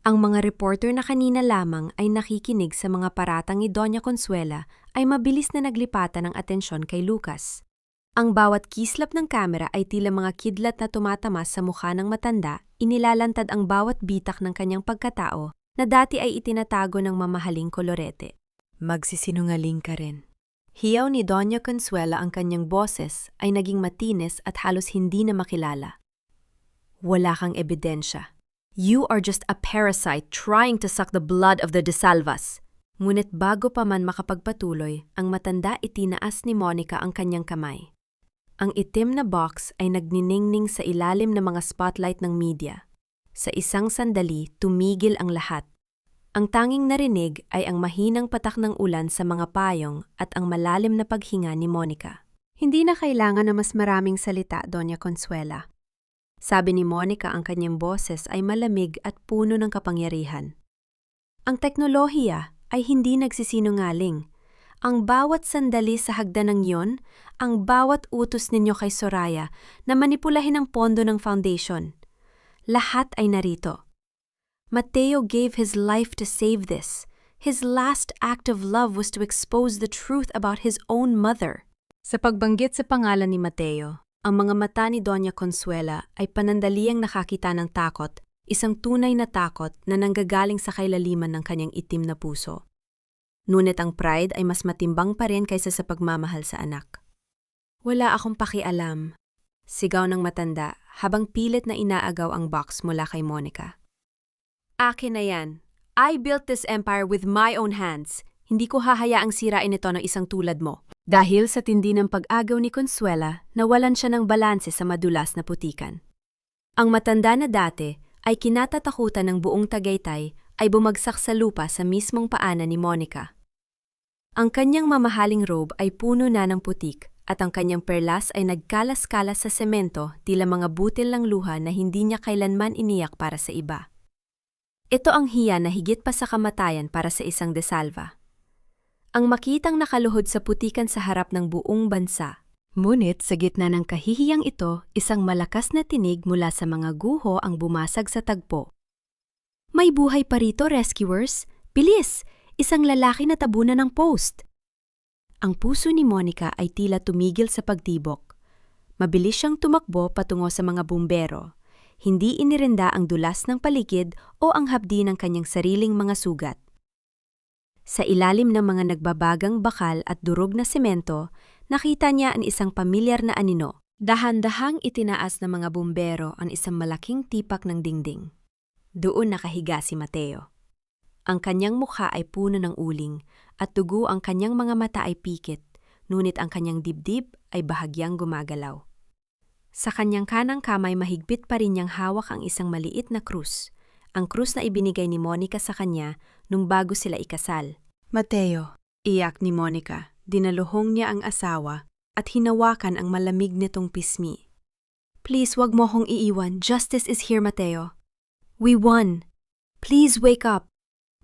Speaker 1: Ang mga reporter na kanina lamang ay nakikinig sa mga paratang ni Doña Consuela ay mabilis na naglipatan ng atensyon kay Lucas. Ang bawat kislap ng kamera ay tila mga kidlat na tumatamas sa mukha ng matanda, inilalantad ang bawat bitak ng kanyang pagkatao na dati ay itinatago ng mamahaling kolorete. Magsisinungaling ka rin. Hiyaw ni Doña Consuela, ang kanyang boses ay naging matinis at halos hindi na makilala. Wala kang ebidensya. You are just a parasite trying to suck the blood of the De Salvas. Ngunit bago pa man makapagpatuloy, ang matanda itinaas ni Monica ang kanyang kamay. Ang itim na box ay nagniningning sa ilalim ng mga spotlight ng media. Sa isang sandali, tumigil ang lahat. Ang tanging narinig ay ang mahinang patak ng ulan sa mga payong at ang malalim na paghinga ni Monica. Hindi na kailangan na mas maraming salita, Doña Consuela. Sabi ni Monica, ang kanyang boses ay malamig at puno ng kapangyarihan. Ang teknolohiya, ay hindi nagsisinungaling. Ang bawat sandali sa hagdanang yon, ang bawat utos ninyo kay Soraya na manipulahin ang pondo ng foundation, lahat ay narito. Mateo gave his life to save this. His last act of love was to expose the truth about his own mother. Sa pagbanggit sa pangalan ni Mateo, ang mga mata ni Doña Consuela ay panandaliang nakakita ng takot, isang tunay na takot na nanggagaling sa kailaliman ng kanyang itim na puso. Ngunit ang pride ay mas matimbang pa rin kaysa sa pagmamahal sa anak. Wala akong pakialam, sigaw ng matanda habang pilit na inaagaw ang box mula kay Monica. Akin na yan. I built this empire with my own hands. Hindi ko hahayaang sirain ito ng isang tulad mo. Dahil sa tindi ng pag-agaw ni Consuela, nawalan siya ng balanse sa madulas na putikan. Ang matanda na dati ay kinatatakutan ng buong Tagaytay ay bumagsak sa lupa sa mismong paanan ni Monica. Ang kanyang mamahaling robe ay puno na ng putik at ang kanyang perlas ay nagkalas-kalas sa semento tila mga butil ng luha na hindi niya kailanman iniyak para sa iba. Ito ang hiya na higit pa sa kamatayan para sa isang De Salva. Ang makitang nakaluhod sa putikan sa harap ng buong bansa. Ngunit sa gitna ng kahihiyang ito, isang malakas na tinig mula sa mga guho ang bumasag sa tagpo. May buhay pa rito, rescuers! Bilis! Isang lalaki na tabunan ng post! Ang puso ni Monica ay tila tumigil sa pagtibok. Mabilis siyang tumakbo patungo sa mga bumbero. Hindi inirinda ang dulas ng paligid o ang hapdi ng kanyang sariling mga sugat. Sa ilalim ng mga nagbabagang bakal at durog na semento, nakita niya ang isang pamilyar na anino. Dahan-dahang itinaas ng mga bumbero ang isang malaking tipak ng dingding. Doon nakahiga si Mateo. Ang kanyang mukha ay puno ng uling at dugo ang kanyang mga mata ay pikit, ngunit ang kanyang dibdib ay bahagyang gumagalaw. Sa kanyang kanang kamay mahigpit pa rin niyang hawak ang isang maliit na krus, ang krus na ibinigay ni Monica sa kanya nung bago sila ikasal. Mateo, iyak ni Monica, dinaluhong niya ang asawa at hinawakan ang malamig nitong pismi. Please, wag mo akong iiwan. Justice is here, Mateo. We won. Please wake up.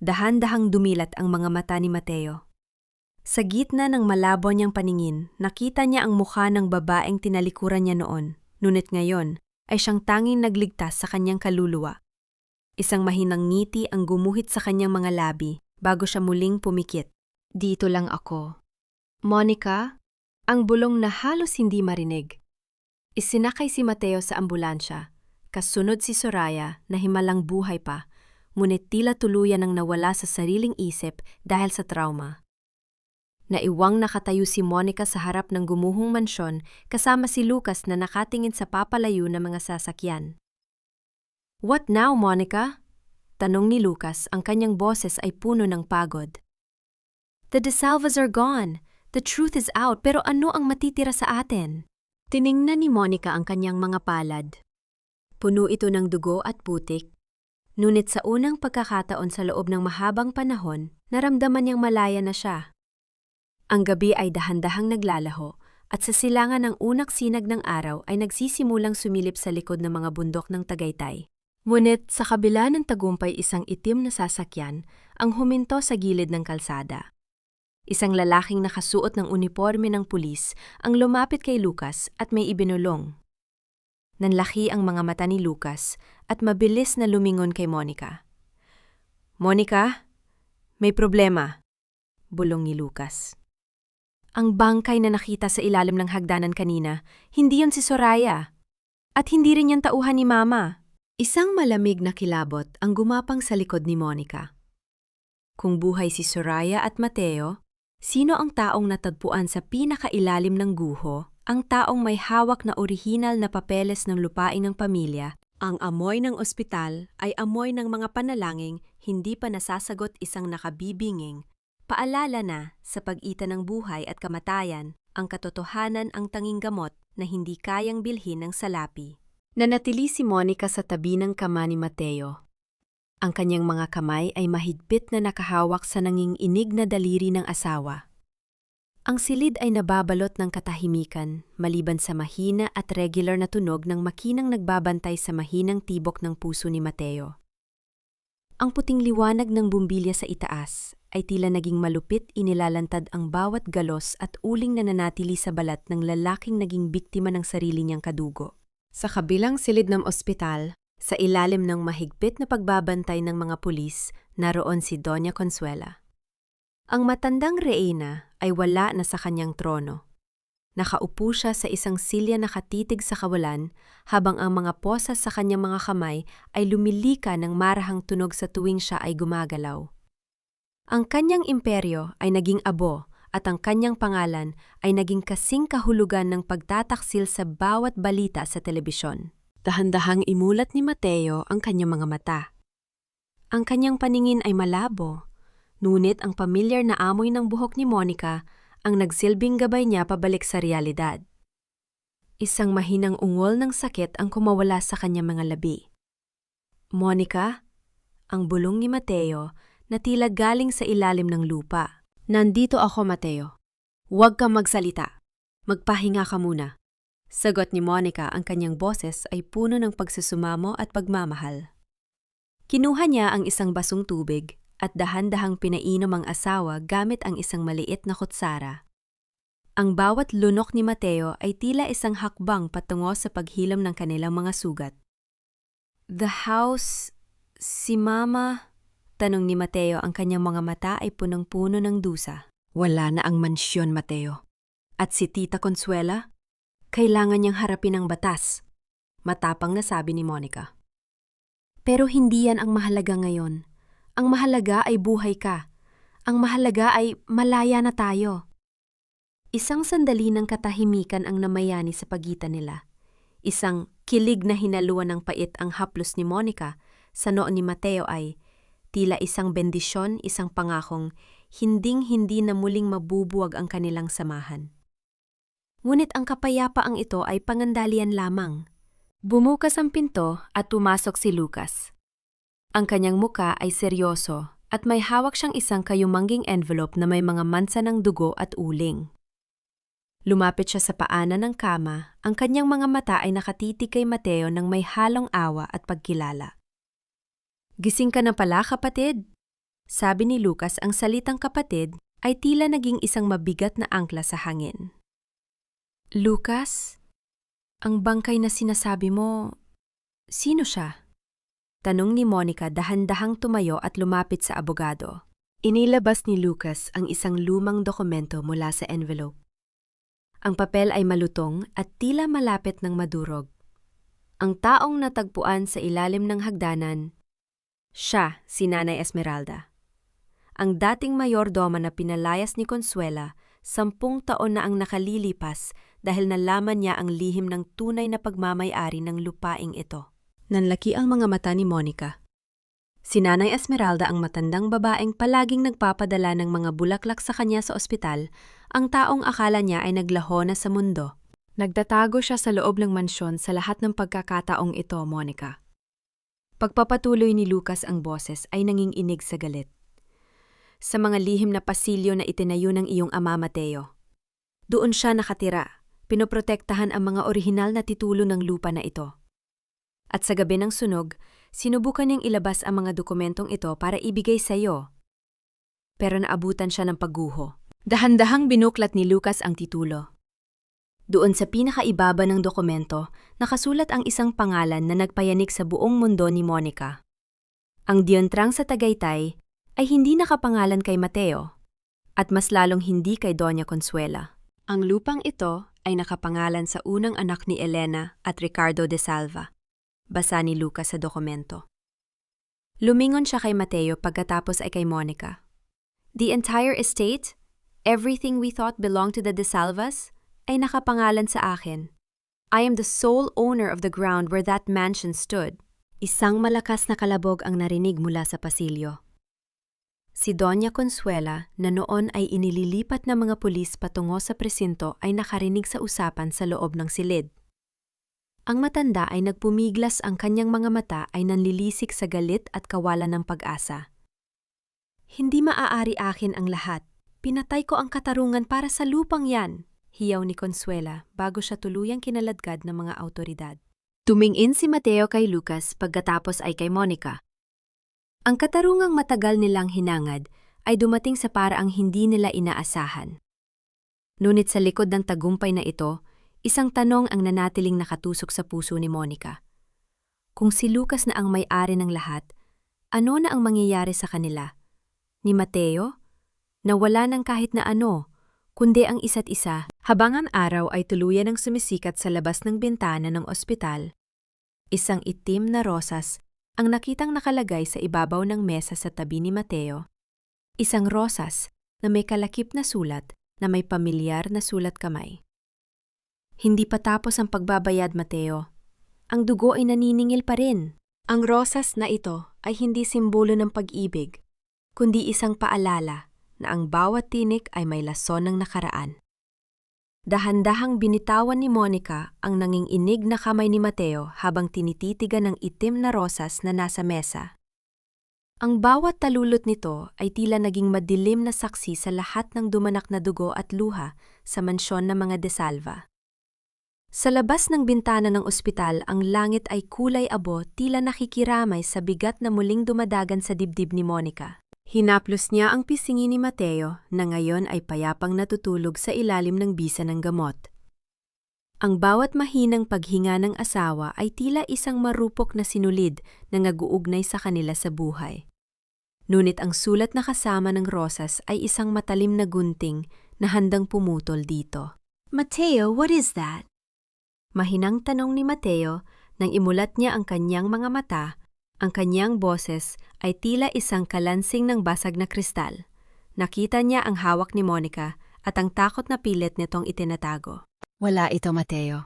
Speaker 1: Dahan-dahang dumilat ang mga mata ni Mateo. Sa gitna ng malabo niyang paningin, nakita niya ang mukha ng babaeng tinalikuran niya noon, ngunit ngayon ay siyang tanging nagligtas sa kanyang kaluluwa. Isang mahinang ngiti ang gumuhit sa kanyang mga labi bago siya muling pumikit. Dito lang ako. Monica, ang bulong na halos hindi marinig. Isinakay si Mateo sa ambulansya, kasunod si Soraya na himalang buhay pa, ngunit tila tuluyan ang nawala sa sariling isip dahil sa trauma. Naiwang nakatayo si Monica sa harap ng gumuhong mansyon kasama si Lucas na nakatingin sa papalayo na mga sasakyan. What now, Monica? Tanong ni Lucas, ang kanyang boses ay puno ng pagod. The De Salvas are gone. The truth is out, pero ano ang matitira sa atin? Tiningnan ni Monica ang kanyang mga palad. Puno ito ng dugo at putik. Ngunit sa unang pagkakataon sa loob ng mahabang panahon, naramdaman niyang malaya na siya. Ang gabi ay dahan-dahang naglalaho at sa silangan ng unang sinag ng araw ay nagsisimulang sumilip sa likod ng mga bundok ng Tagaytay. Ngunit sa kabila ng tagumpay isang itim na sasakyan ang huminto sa gilid ng kalsada. Isang lalaking nakasuot ng uniforme ng pulis ang lumapit kay Lucas at may ibinulong. Nanlaki ang mga mata ni Lucas at mabilis na lumingon kay Monica. Monica, may problema, bulong ni Lucas. Ang bangkay na nakita sa ilalim ng hagdanan kanina, hindi yon si Soraya. At hindi rin yan tauhan ni Mama. Isang malamig na kilabot ang gumapang sa likod ni Monica. Kung buhay si Soraya at Mateo, sino ang taong natagpuan sa pinakailalim ng guho, ang taong may hawak na orihinal na papeles ng lupain ng pamilya? Ang amoy ng ospital ay amoy ng mga panalangin hindi pa nasasagot isang nakabibinging. Paalala na sa pag-itan ng buhay at kamatayan, ang katotohanan ang tanging gamot na hindi kayang bilhin ng salapi. Nanatili si Monica sa tabi ng kama ni Mateo. Ang kanyang mga kamay ay mahigpit na nakahawak sa nanginginig na daliri ng asawa. Ang silid ay nababalot ng katahimikan maliban sa mahina at regular na tunog ng makinang nagbabantay sa mahinang tibok ng puso ni Mateo. Ang puting liwanag ng bumbilya sa itaas ay tila naging malupit inilalantad ang bawat galos at uling na nanatili sa balat ng lalaking naging biktima ng sarili niyang kadugo. Sa kabilang silid ng ospital, sa ilalim ng mahigpit na pagbabantay ng mga pulis, naroon si Doña Consuela. Ang matandang reyna ay wala na sa kanyang trono. Nakaupo siya sa isang silya na katitig sa kawalan habang ang mga posas sa kanyang mga kamay ay lumilika ng marahang tunog sa tuwing siya ay gumagalaw. Ang kanyang imperyo ay naging abo at ang kanyang pangalan ay naging kasing kahulugan ng pagtataksil sa bawat balita sa telebisyon. Dahan-dahang imulat ni Mateo ang kanyang mga mata. Ang kanyang paningin ay malabo, ngunit ang pamilyar na amoy ng buhok ni Monica ang nagsilbing gabay niya pabalik sa realidad. Isang mahinang ungol ng sakit ang kumawala sa kanyang mga labi. Monica, ang bulong ni Mateo na tila galing sa ilalim ng lupa. Nandito ako, Mateo. Huwag kang magsalita. Magpahinga ka muna. Sagot ni Monica, ang kanyang boses ay puno ng pagsusumamo at pagmamahal. Kinuha niya ang isang basong tubig at dahan-dahang pinainom ang asawa gamit ang isang maliit na kutsara. Ang bawat lunok ni Mateo ay tila isang hakbang patungo sa paghilom ng kanilang mga sugat. The house, si Mama, tanong ni Mateo, ang kanyang mga mata ay punong-puno ng dusa. Wala na ang mansyon, Mateo. At si Tita Consuela? Kailangan niyang harapin ang batas, matapang na sabi ni Monica. Pero hindi yan ang mahalaga ngayon. Ang mahalaga ay buhay ka. Ang mahalaga ay malaya na tayo. Isang sandali ng katahimikan ang namayani sa pagitan nila. Isang kilig na hinaluan ng pait ang haplos ni Monica sa noo ni Mateo ay tila isang bendisyon, isang pangakong hinding-hindi na muling mabubuwag ang kanilang samahan. Ngunit ang kapayapaang ito ay pangandalian lamang. Bumukas ang pinto at pumasok si Lucas. Ang kanyang muka ay seryoso at may hawak siyang isang kayumangging envelope na may mga mansa ng dugo at uling. Lumapit siya sa paanan ng kama, ang kanyang mga mata ay nakatitig kay Mateo ng may halong awa at pagkilala. Gising ka na pala, kapatid? Sabi ni Lucas, ang salitang kapatid ay tila naging isang mabigat na angkla sa hangin. Lucas, ang bangkay na sinasabi mo, sino siya? Tanong ni Monica, dahan-dahang tumayo at lumapit sa abogado. Inilabas ni Lucas ang isang lumang dokumento mula sa envelope. Ang papel ay malutong at tila malapit ng madurog. Ang taong natagpuan sa ilalim ng hagdanan, siya, si Nanay Esmeralda. Ang dating mayordoma na pinalayas ni Consuela, 10 taon na ang nakalilipas dahil nalaman niya ang lihim ng tunay na pagmamay-ari ng lupaing ito. Nanlaki ang mga mata ni Monica. Si Nanay Esmeralda, ang matandang babaeng palaging nagpapadala ng mga bulaklak sa kanya sa ospital, ang taong akala niya ay naglaho na sa mundo. Nagtatago siya sa loob ng mansyon sa lahat ng pagkakataong ito, Monica. Pagpapatuloy ni Lucas ang boses ay nanginginig sa galit. Sa mga lihim na pasilyo na itinayo ng iyong ama, Mateo. Doon siya nakatira, pinoprotektahan ang mga orihinal na titulo ng lupa na ito. At sa gabi ng sunog, sinubukan niyang ilabas ang mga dokumentong ito para ibigay sa iyo. Pero naabutan siya ng pagguho. Dahan-dahang binuklat ni Lucas ang titulo. Doon sa pinakaibaba ng dokumento, nakasulat ang isang pangalan na nagpayanig sa buong mundo ni Monica. Ang diyantrang sa Tagaytay ay hindi nakapangalan kay Mateo, at mas lalong hindi kay Doña Consuela. Ang lupang ito ay nakapangalan sa unang anak ni Elena at Ricardo de Salva. Basa ni Lucas sa dokumento. Lumingon siya kay Mateo pagkatapos ay kay Monica. The entire estate, everything we thought belonged to the de Salvas, ay nakapangalan sa akin. I am the sole owner of the ground where that mansion stood. Isang malakas na kalabog ang narinig mula sa pasilyo. Si Doña Consuela, na noon ay inililipat ng mga pulis patungo sa presinto, ay nakarinig sa usapan sa loob ng silid. Ang matanda ay nagpumiglas, ang kanyang mga mata ay nanlilisik sa galit at kawalan ng pag-asa. Hindi maaari akin ang lahat. Pinatay ko ang katarungan para sa lupang yan, hiyaw ni Consuela bago siya tuluyang kinaladkad ng mga awtoridad. Tumingin si Mateo kay Lucas pagkatapos ay kay Monica. Ang katarungang matagal nilang hinangad ay dumating sa paraang hindi nila inaasahan. Ngunit sa likod ng tagumpay na ito, isang tanong ang nanatiling nakatusok sa puso ni Monica. Kung si Lucas na ang may-ari ng lahat, ano na ang mangyayari sa kanila? Ni Mateo? Na wala ng kahit na ano, kundi ang isa't isa. Habang ang araw ay tuluyan ng sumisikat sa labas ng bintana ng ospital, isang itim na rosas ang nakitang nakalagay sa ibabaw ng mesa sa tabi ni Mateo. Isang rosas na may kalakip na sulat na may pamilyar na sulat kamay. Hindi pa tapos ang pagbabayad, Mateo. Ang dugo ay naniningil pa rin. Ang rosas na ito ay hindi simbolo ng pag-ibig, kundi isang paalala na ang bawat tinik ay may lason ng nakaraan. Dahan-dahang binitawan ni Monica ang nanginginig na kamay ni Mateo habang tinititigan ng itim na rosas na nasa mesa. Ang bawat talulot nito ay tila naging madilim na saksi sa lahat ng dumanak na dugo at luha sa mansyon ng mga De Salva. Sa labas ng bintana ng ospital, ang langit ay kulay abo, tila nakikiramay sa bigat na muling dumadagan sa dibdib ni Monica. Hinaplos niya ang pisngi ni Mateo na ngayon ay payapang natutulog sa ilalim ng bisa ng gamot. Ang bawat mahinang paghinga ng asawa ay tila isang marupok na sinulid na naguugnay sa kanila sa buhay. Ngunit ang sulat na kasama ng rosas ay isang matalim na gunting na handang pumutol dito.
Speaker 2: Mateo, what is that?
Speaker 1: Mahinang tanong ni Mateo nang imulat niya ang kanyang mga mata. Ang kanyang boses ay tila isang kalansing ng basag na kristal. Nakita niya ang hawak ni Monica at ang takot na pilit nitong itinatago.
Speaker 2: Wala ito, Mateo.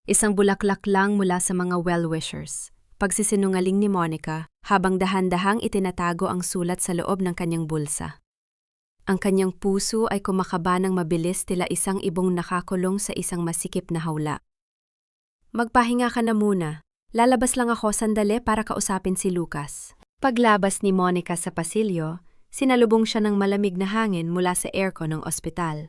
Speaker 1: Isang bulaklak lang mula sa mga well-wishers. Pagsisinungaling ni Monica habang dahan-dahang itinatago ang sulat sa loob ng kanyang bulsa. Ang kanyang puso ay kumakaba ng mabilis tila isang ibong nakakulong sa isang masikip na hawla. Magpahinga ka na muna. Lalabas lang ako sandali para kausapin si Lucas. Paglabas ni Monica sa pasilyo, sinalubong siya ng malamig na hangin mula sa aircon ng ospital.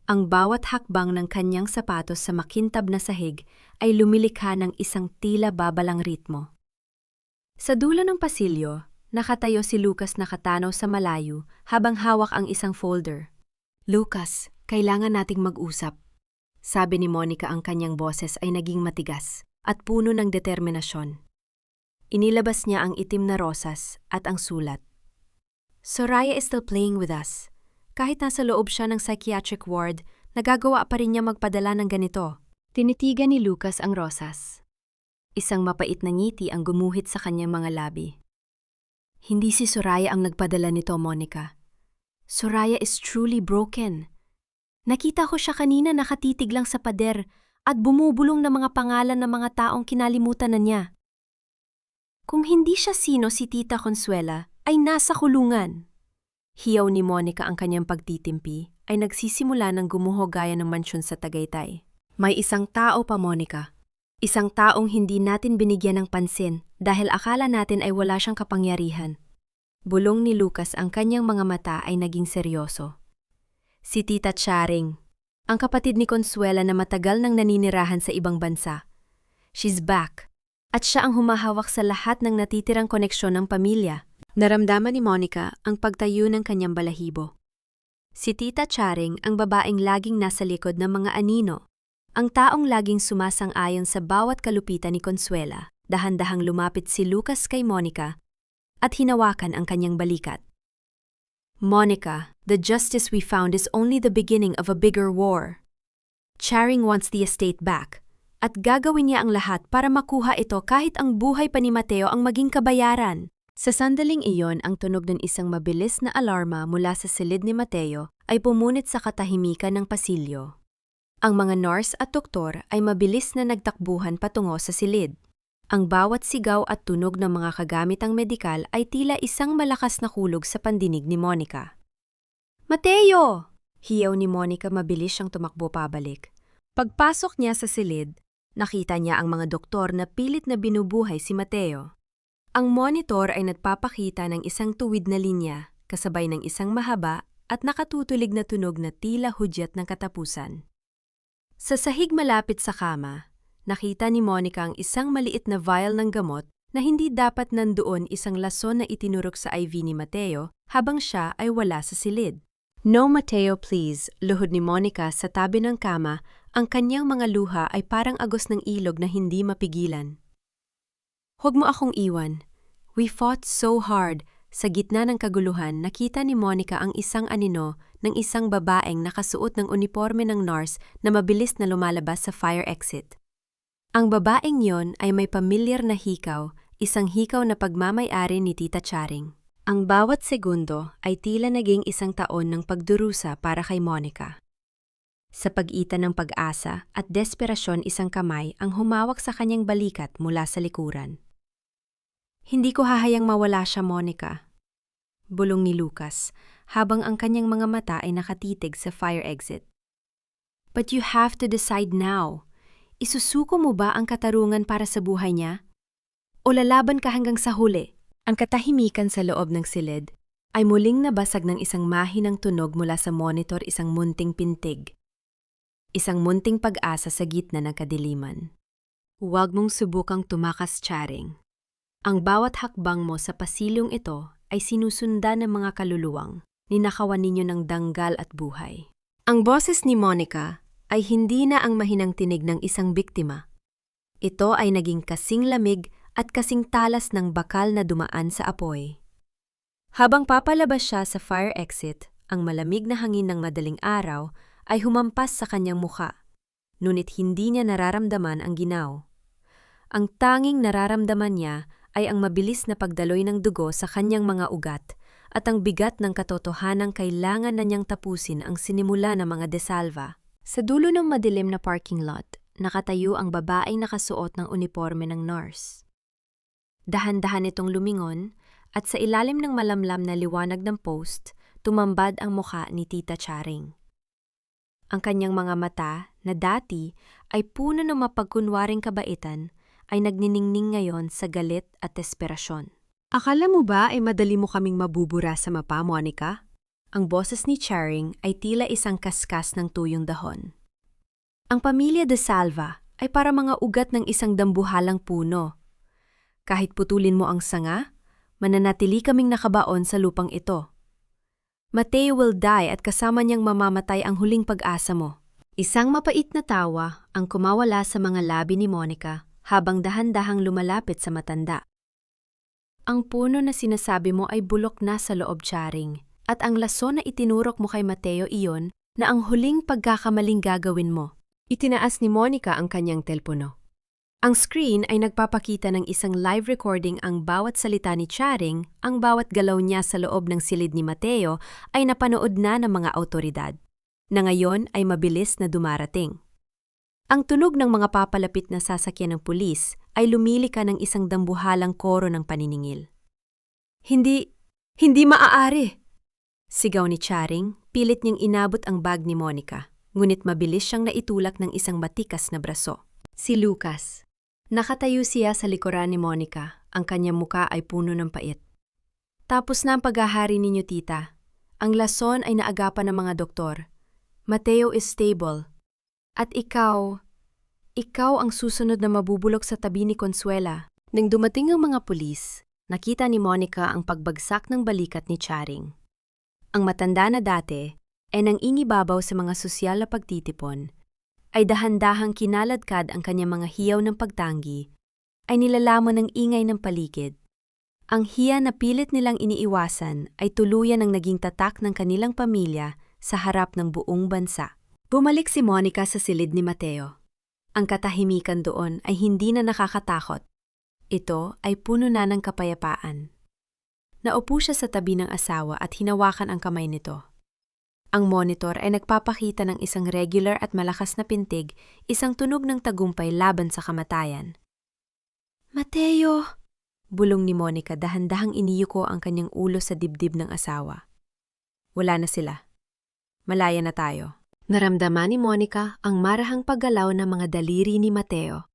Speaker 1: Ang bawat hakbang ng kanyang sapatos sa makintab na sahig ay lumilikha ng isang tila babalang ritmo. Sa dulo ng pasilyo, nakatayo si Lucas nakatanaw sa malayo habang hawak ang isang folder. "Lucas, kailangan nating mag-usap." Sabi ni Monica, ang kanyang boses ay naging matigas at puno ng determinasyon. Inilabas niya ang itim na rosas at ang sulat. "Soraya is still playing with us. Kahit nasa loob siya ng psychiatric ward, nagagawa pa rin niya magpadala ng ganito." Tinitigan ni Lucas ang rosas. Isang mapait na ngiti ang gumuhit sa kanyang mga labi. "Hindi si Soraya ang nagpadala nito, Monica. Soraya is truly broken. Nakita ko siya kanina nakatitig lang sa pader at bumubulong ng mga pangalan ng mga taong kinalimutan na niya. Kung hindi siya sino si Tita Consuela, ay nasa kulungan." Hiyaw ni Monica ang kanyang pagtitimpi ay nagsisimula ng gumuho gaya ng mansyon sa Tagaytay. "May isang tao pa, Monica. Isang taong hindi natin binigyan ng pansin dahil akala natin ay wala siyang kapangyarihan." Bulong ni Lucas, ang kanyang mga mata ay naging seryoso. Si Tita Charing, ang kapatid ni Consuela na matagal nang naninirahan sa ibang bansa. She's back, at siya ang humahawak sa lahat ng natitirang koneksyon ng pamilya. Naramdaman ni Monica ang pagtayo ng kanyang balahibo. Si Tita Charing, ang babaeng laging nasa likod ng mga anino, ang taong laging sumasang-ayon sa bawat kalupitan ni Consuela. Dahan-dahang lumapit si Lucas kay Monica at hinawakan ang kanyang balikat. "Monica, the justice we found is only the beginning of a bigger war. Charing wants the estate back, at gagawin niya ang lahat para makuha ito kahit ang buhay pa ni Mateo ang maging kabayaran." Sa sandaling iyon, ang tunog ng isang mabilis na alarma mula sa silid ni Mateo ay pumunit sa katahimikan ng pasilyo. Ang mga nurse at doktor ay mabilis na nagtakbuhan patungo sa silid. Ang bawat sigaw at tunog ng mga kagamitang medikal ay tila isang malakas na hulog sa pandinig ni Monica. "Mateo!" Hiyaw ni Monica, mabilis siyang tumakbo pabalik. Pagpasok niya sa silid, nakita niya ang mga doktor na pilit na binubuhay si Mateo. Ang monitor ay nagpapakita ng isang tuwid na linya, kasabay ng isang mahaba at nakatutulig na tunog na tila hudyat ng katapusan. Sa sahig malapit sa kama, nakita ni Monica ang isang maliit na vial ng gamot na hindi dapat nandoon isang lason na itinurok sa IV ni Mateo habang siya ay wala sa silid. "No, Mateo, please," luhod ni Monica sa tabi ng kama. Ang kanyang mga luha ay parang agos ng ilog na hindi mapigilan. "Huwag mo akong iwan. We fought so hard." Sa gitna ng kaguluhan, nakita ni Monica ang isang anino ng isang babaeng nakasuot ng uniforme ng nurse na mabilis na lumalabas sa fire exit. Ang babaeng yon ay may pamilyar na hikaw, isang hikaw na pagmamay-ari ni Tita Charing. Ang bawat segundo ay tila naging isang taon ng pagdurusa para kay Monica. Sa pagitan ng pag-asa at desperasyon, isang kamay ang humawak sa kanyang balikat mula sa likuran. "Hindi ko hahayang mawala siya, Monica," bulong ni Lucas, habang ang kanyang mga mata ay nakatitig sa fire exit. "But you have to decide now. Isusuko mo ba ang katarungan para sa buhay niya? O lalaban ka hanggang sa huli?" Ang katahimikan sa loob ng silid ay muling nabasag ng isang mahinang tunog mula sa monitor, isang munting pintig. Isang munting pag-asa sa gitna ng kadiliman. "Huwag mong subukang tumakas, Charing. Ang bawat hakbang mo sa pasilong ito ay sinusundan ng mga kaluluwang. Ninakawan ninyo ng danggal at buhay." Ang boses ni Monica ay hindi na ang mahinang tinig ng isang biktima. Ito ay naging kasing lamig at kasing talas ng bakal na dumaan sa apoy. Habang papalabas siya sa fire exit, ang malamig na hangin ng madaling araw ay humampas sa kanyang mukha, ngunit hindi niya nararamdaman ang ginaw. Ang tanging nararamdaman niya ay ang mabilis na pagdaloy ng dugo sa kanyang mga ugat at ang bigat ng katotohanang kailangan na niyang tapusin ang sinimula ng mga desalva. Sa dulo ng madilim na parking lot, nakatayo ang babaeng nakasuot ng uniforme ng nurse. Dahan-dahan itong lumingon at sa ilalim ng malamlam na liwanag ng post, tumambad ang mukha ni Tita Charing. Ang kanyang mga mata, na dati ay puno ng mapagkunwaring kabaitan, ay nagniningning ngayon sa galit at desperasyon. "Akala mo ba ay madali mo kaming mabubura sa mapa, Monica?" Ang boses ni Charing ay tila isang kaskas ng tuyong dahon. "Ang pamilya de Salva ay para mga ugat ng isang dambuhalang puno. Kahit putulin mo ang sanga, mananatili kaming nakabaon sa lupang ito. Mateo will die at kasama niyang mamamatay ang huling pag-asa mo." Isang mapait na tawa ang kumawala sa mga labi ni Monica habang dahan-dahang lumalapit sa matanda. "Ang puno na sinasabi mo ay bulok na sa loob, Charing, at ang lason na itinurok mo kay Mateo iyon na ang huling pagkakamaling gagawin mo." Itinaas ni Monica ang kanyang telpono. Ang screen ay nagpapakita ng isang live recording ang bawat salita ni Charing, ang bawat galaw niya sa loob ng silid ni Mateo ay napanood na ng mga awtoridad, na ngayon ay mabilis na dumarating. Ang tunog ng mga papalapit na sasakyan ng pulis ay lumilika ng isang dambuhalang koro ng paniningil. Hindi maaari!" Sigaw ni Charing, pilit niyang inabot ang bag ni Monica, ngunit mabilis siyang naitulak ng isang matikas na braso. Si Lucas. Nakatayo siya sa likuran ni Monica, ang kanyang muka ay puno ng pait. "Tapos na ang paghahari ninyo, tita. Ang lason ay naagapan ng mga doktor. Mateo is stable. At ikaw ang susunod na mabubulok sa tabi ni Consuela." Nang dumating ang mga pulis, nakita ni Monica ang pagbagsak ng balikat ni Charing. Ang matanda na dati ay nang ingibabaw sa mga sosyal na pagtitipon, ay dahan-dahang kinaladkad ang kanyang mga hiyaw ng pagtanggi, ay nilalamon ng ingay ng paligid. Ang hiya na pilit nilang iniiwasan ay tuluyan ng naging tatak ng kanilang pamilya sa harap ng buong bansa. Bumalik si Monica sa silid ni Mateo. Ang katahimikan doon ay hindi na nakakatakot. Ito ay puno na ng kapayapaan. Naupo siya sa tabi ng asawa at hinawakan ang kamay nito. Ang monitor ay nagpapakita ng isang regular at malakas na pintig, isang tunog ng tagumpay laban sa kamatayan. "Mateo!" bulong ni Monica, dahan-dahang iniyuko ang kanyang ulo sa dibdib ng asawa. "Wala na sila. Malaya na tayo." Naramdaman ni Monica ang marahang paggalaw ng mga daliri ni Mateo.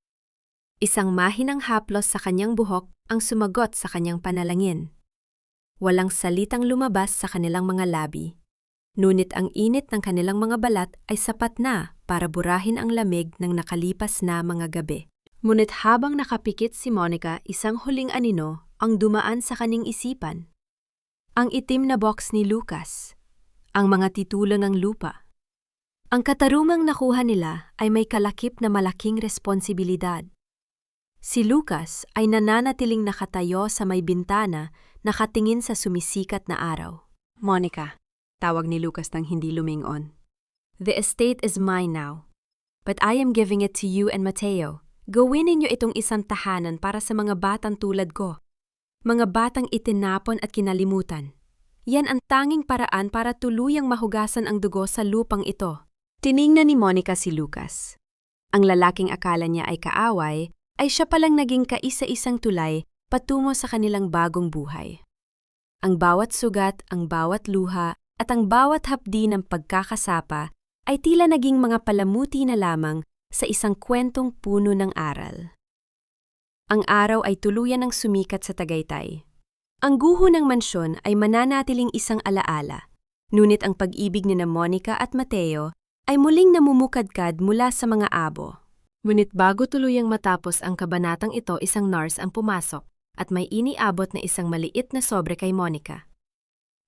Speaker 1: Isang mahinang haplos sa kanyang buhok ang sumagot sa kanyang panalangin. Walang salitang lumabas sa kanilang mga labi. Ngunit ang init ng kanilang mga balat ay sapat na para burahin ang lamig ng nakalipas na mga gabi. Ngunit habang nakapikit si Monica, isang huling anino ang dumaan sa kaning isipan. Ang itim na box ni Lucas, ang mga titulo ng lupa. Ang katarungang nakuha nila ay may kalakip na malaking responsibilidad. Si Lucas ay nananatiling nakatayo sa may bintana, nakatingin sa sumisikat na araw. Monica, tawag ni Lucas nang hindi lumingon. The estate is mine now, but I am giving it to you and Mateo. Gawin ninyo itong isang tahanan para sa mga batang tulad ko. Mga batang itinapon at kinalimutan. Yan ang tanging paraan para tuluyang mahugasan ang dugo sa lupang ito. Tiningnan ni Monica si Lucas. Ang lalaking akala niya ay kaaway, ay siya palang naging kaisa-isang tulay patungo sa kanilang bagong buhay. Ang bawat sugat, ang bawat luha, at ang bawat hapdi ng pagkakasapa ay tila naging mga palamuti na lamang sa isang kwentong puno ng aral. Ang araw ay tuluyan ng sumikat sa Tagaytay. Ang guho ng mansyon ay mananatiling isang alaala, ngunit ang pag-ibig ni na Monica at Mateo ay muling namumukadkad mula sa mga abo. Ngunit bago tuluyang matapos ang kabanatang ito, isang nurse ang pumasok at may iniabot na isang maliit na sobre kay Monica.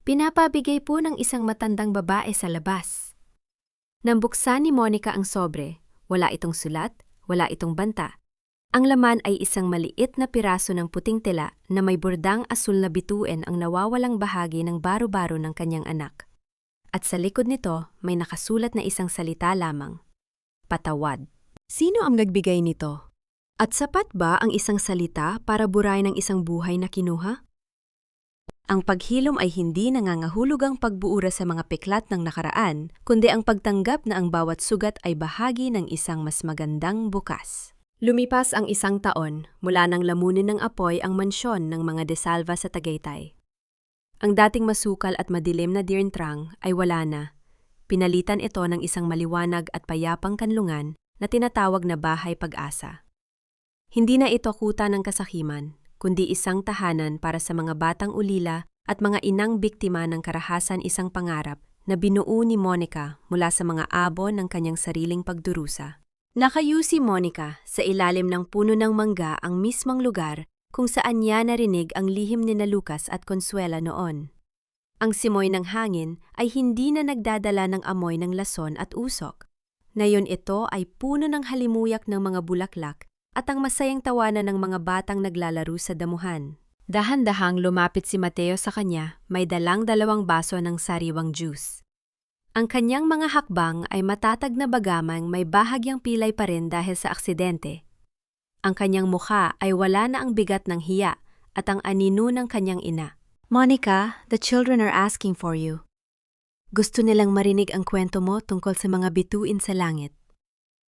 Speaker 1: Pinapabigay po ng isang matandang babae sa labas. Nang buksan ni Monica ang sobre, wala itong sulat, wala itong banta. Ang laman ay isang maliit na piraso ng puting tela na may bordang asul na bituin ang nawawalang bahagi ng baro-baro ng kanyang anak. At sa likod nito may nakasulat na isang salita lamang. Patawad. Sino ang nagbigay nito? At sapat ba ang isang salita para burahin ng isang buhay na kinuha? Ang paghilom ay hindi nangangahulugang pagbuura sa mga piklat ng nakaraan, kundi ang pagtanggap na ang bawat sugat ay bahagi ng isang mas magandang bukas. Lumipas ang isang taon mula nang lamunin ng apoy ang mansyon ng mga De Salva sa Tagaytay. Ang dating masukal at madilim na dirntrang ay wala na. Pinalitan ito ng isang maliwanag at payapang kanlungan na tinatawag na Bahay Pag-asa. Hindi na ito kuta ng kasakiman, kundi isang tahanan para sa mga batang ulila at mga inang biktima ng karahasan, isang pangarap na binuo ni Monica mula sa mga abo ng kanyang sariling pagdurusa. Nakayu si Monica sa ilalim ng puno ng mangga, ang mismong lugar kung saan niya narinig ang lihim ni na Lucas at Consuela noon. Ang simoy ng hangin ay hindi na nagdadala ng amoy ng lason at usok. Ngayon ito ay puno ng halimuyak ng mga bulaklak at ang masayang tawanan ng mga batang naglalaro sa damuhan. Dahan-dahang lumapit si Mateo sa kanya, may dalang 2 baso ng sariwang juice. Ang kanyang mga hakbang ay matatag na bagamang may bahagyang pilay pa rin dahil sa aksidente. Ang kanyang mukha ay wala na ang bigat ng hiya at ang anino ng kanyang ina. Monica, the children are asking for you. Gusto nilang marinig ang kwento mo tungkol sa mga bituin sa langit.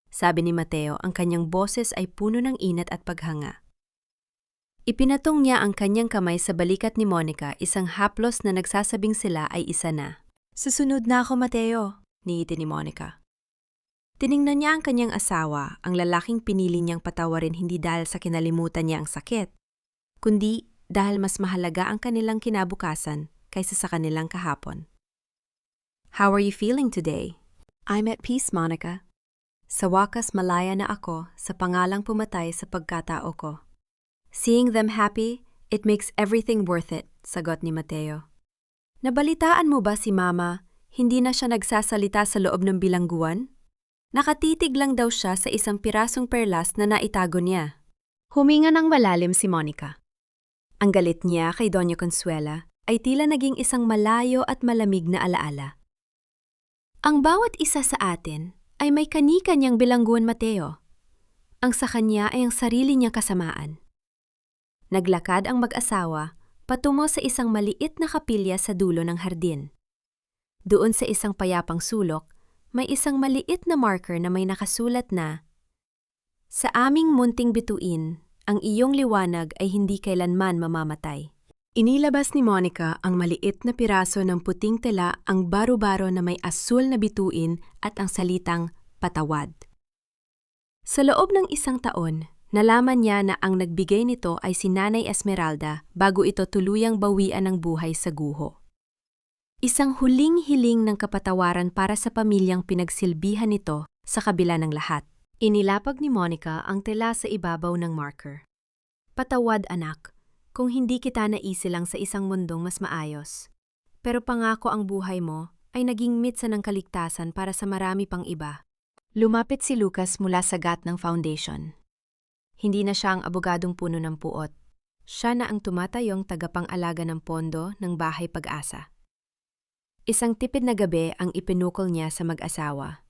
Speaker 1: Sabi ni Mateo, ang kanyang boses ay puno ng inat at paghanga. Ipinatong niya ang kanyang kamay sa balikat ni Monica, isang haplos na nagsasabing sila ay isa na. Susunod na ako, Mateo, niiti ni Monica. Tiningnan niya ang kanyang asawa, ang lalaking pinili niyang patawarin hindi dahil sa kinalimutan niya ang sakit, kundi dahil mas mahalaga ang kanilang kinabukasan kaysa sa kanilang kahapon. How are you feeling today? I'm at peace, Monica. Sa wakas malaya na ako sa pangalang pumatay sa pagkatao ko. Seeing them happy, it makes everything worth it, sagot ni Mateo. Nabalitaan mo ba si Mama, hindi na siya nagsasalita sa loob ng bilangguan? Nakatitig lang daw siya sa isang pirasong perlas na naitago niya. Huminga ng malalim si Monica. Ang galit niya kay Doña Consuela ay tila naging isang malayo at malamig na alaala. Ang bawat isa sa atin ay may kani-kanyang bilangguan, Mateo. Ang sa kanya ay ang sarili niyang kasamaan. Naglakad ang mag-asawa patungo sa isang maliit na kapilya sa dulo ng hardin. Doon sa isang payapang sulok, may isang maliit na marker na may nakasulat na, "Sa aming munting bituin, ang iyong liwanag ay hindi kailanman mamamatay." Inilabas ni Monica ang maliit na piraso ng puting tela, ang baro-baro na may asul na bituin at ang salitang patawad. Sa loob ng 1 taon, nalaman niya na ang nagbigay nito ay si Nanay Esmeralda bago ito tuluyang bawian ng buhay sa guho. Isang huling hiling ng kapatawaran para sa pamilyang pinagsilbihan nito sa kabila ng lahat. Inilapag ni Monica ang tela sa ibabaw ng marker. Patawad anak, kung hindi kita naisilang sa isang mundong mas maayos. Pero pangako ang buhay mo ay naging mitsa ng kaligtasan para sa marami pang iba. Lumapit si Lucas mula sa gat ng foundation. Hindi na siya ang abogadong puno ng puot. Siya na ang tumatayong tagapang-alaga ng pondo ng Bahay Pag-asa. Isang tipid na gabi ang ipinukol niya sa mag-asawa.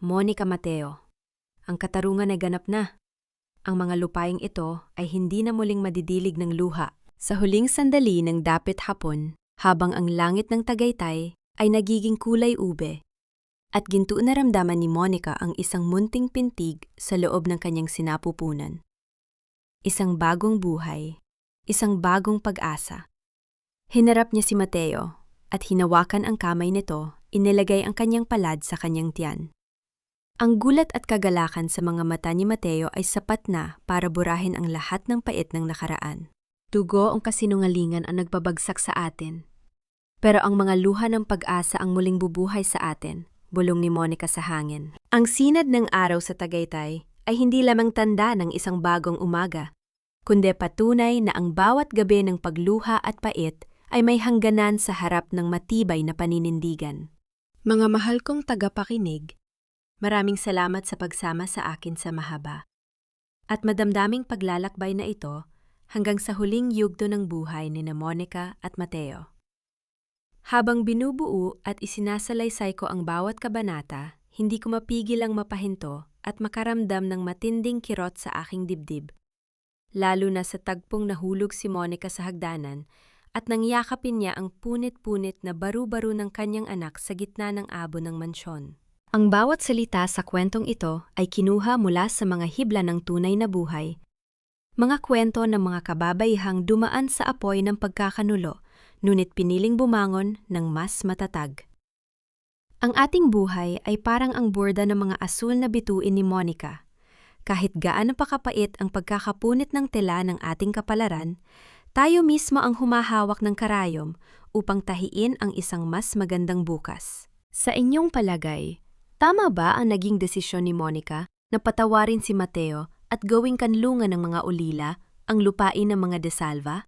Speaker 1: Monica Mateo, ang katarungan ay ganap na. Ang mga lupaing ito ay hindi na muling madidilig ng luha. Sa huling sandali ng dapit hapon, habang ang langit ng Tagaytay ay nagiging kulay ube, at ginto na ramdaman ni Monica ang isang munting pintig sa loob ng kanyang sinapupunan. Isang bagong buhay, isang bagong pag-asa. Hinarap niya si Mateo at hinawakan ang kamay nito, inilagay ang kanyang palad sa kanyang tiyan. Ang gulat at kagalakan sa mga mata ni Mateo ay sapat na para burahin ang lahat ng pait ng nakaraan. Dugo ang kasinungalingan ang nagbabagsak sa atin. Pero ang mga luha ng pag-asa ang muling bubuhay sa atin, bulong ni Monica sa hangin. Ang sinad ng araw sa Tagaytay ay hindi lamang tanda ng isang bagong umaga, kundi patunay na ang bawat gabi ng pagluha at pait ay may hangganan sa harap ng matibay na paninindigan. Mga mahal kong tagapakinig, maraming salamat sa pagsama sa akin sa mahaba at madamdaming paglalakbay na ito hanggang sa huling yugto ng buhay ni Monica at Mateo. Habang binubuo at isinasalaysay ko ang bawat kabanata, hindi ko mapigil ang mapahinto at makaramdam ng matinding kirot sa aking dibdib. Lalo na sa tagpong nahulog si Monica sa hagdanan at nang yakapin niya ang punit-punit na baru-baro ng kanyang anak sa gitna ng abo ng mansyon. Ang bawat salita sa kwentong ito ay kinuha mula sa mga hibla ng tunay na buhay. Mga kwento ng mga kababaihang dumaan sa apoy ng pagkakanulo, ngunit piniling bumangon ng mas matatag. Ang ating buhay ay parang ang borda ng mga asul na bituin ni Monica. Kahit gaano pa kapait ang pagkakapunit ng tela ng ating kapalaran, tayo mismo ang humahawak ng karayom upang tahiin ang isang mas magandang bukas. Sa inyong palagay, tama ba ang naging desisyon ni Monica na patawarin si Mateo at gawing kanlungan ng mga ulila ang lupain ng mga De Salva?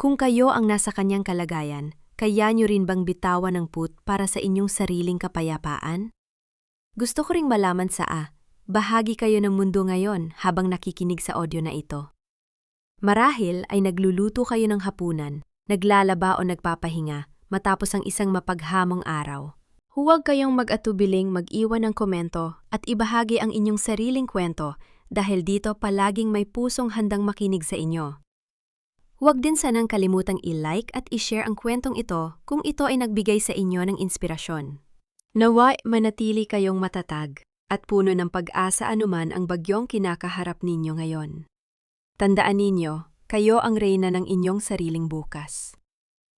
Speaker 1: Kung kayo ang nasa kanyang kalagayan, kaya nyo rin bang bitawan ng put para sa inyong sariling kapayapaan? Gusto ko ring malaman bahagi kayo ng mundo ngayon habang nakikinig sa audio na ito. Marahil ay nagluluto kayo ng hapunan, naglalaba o nagpapahinga matapos ang isang mapaghamong araw. Huwag kayong mag-atubiling mag-iwan ng komento at ibahagi ang inyong sariling kwento dahil dito palaging may pusong handang makinig sa inyo. Huwag din sanang kalimutang i-like at i-share ang kwentong ito kung ito ay nagbigay sa inyo ng inspirasyon. Naway manatili kayong matatag at puno ng pag-asa anuman ang bagyong kinakaharap ninyo ngayon. Tandaan ninyo, kayo ang reyna ng inyong sariling bukas.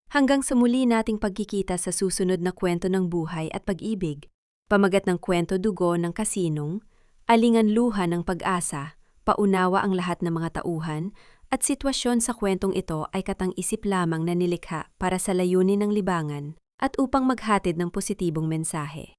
Speaker 1: Hanggang sa muli nating pagkikita sa susunod na kwento ng buhay at pag-ibig, pamagat ng kwento dugo ng kasinong, alingan luha ng pag-asa, paunawa ang lahat ng mga tauhan, at sitwasyon sa kwentong ito ay katang-isip lamang na nilikha para sa layunin ng libangan at upang maghatid ng positibong mensahe.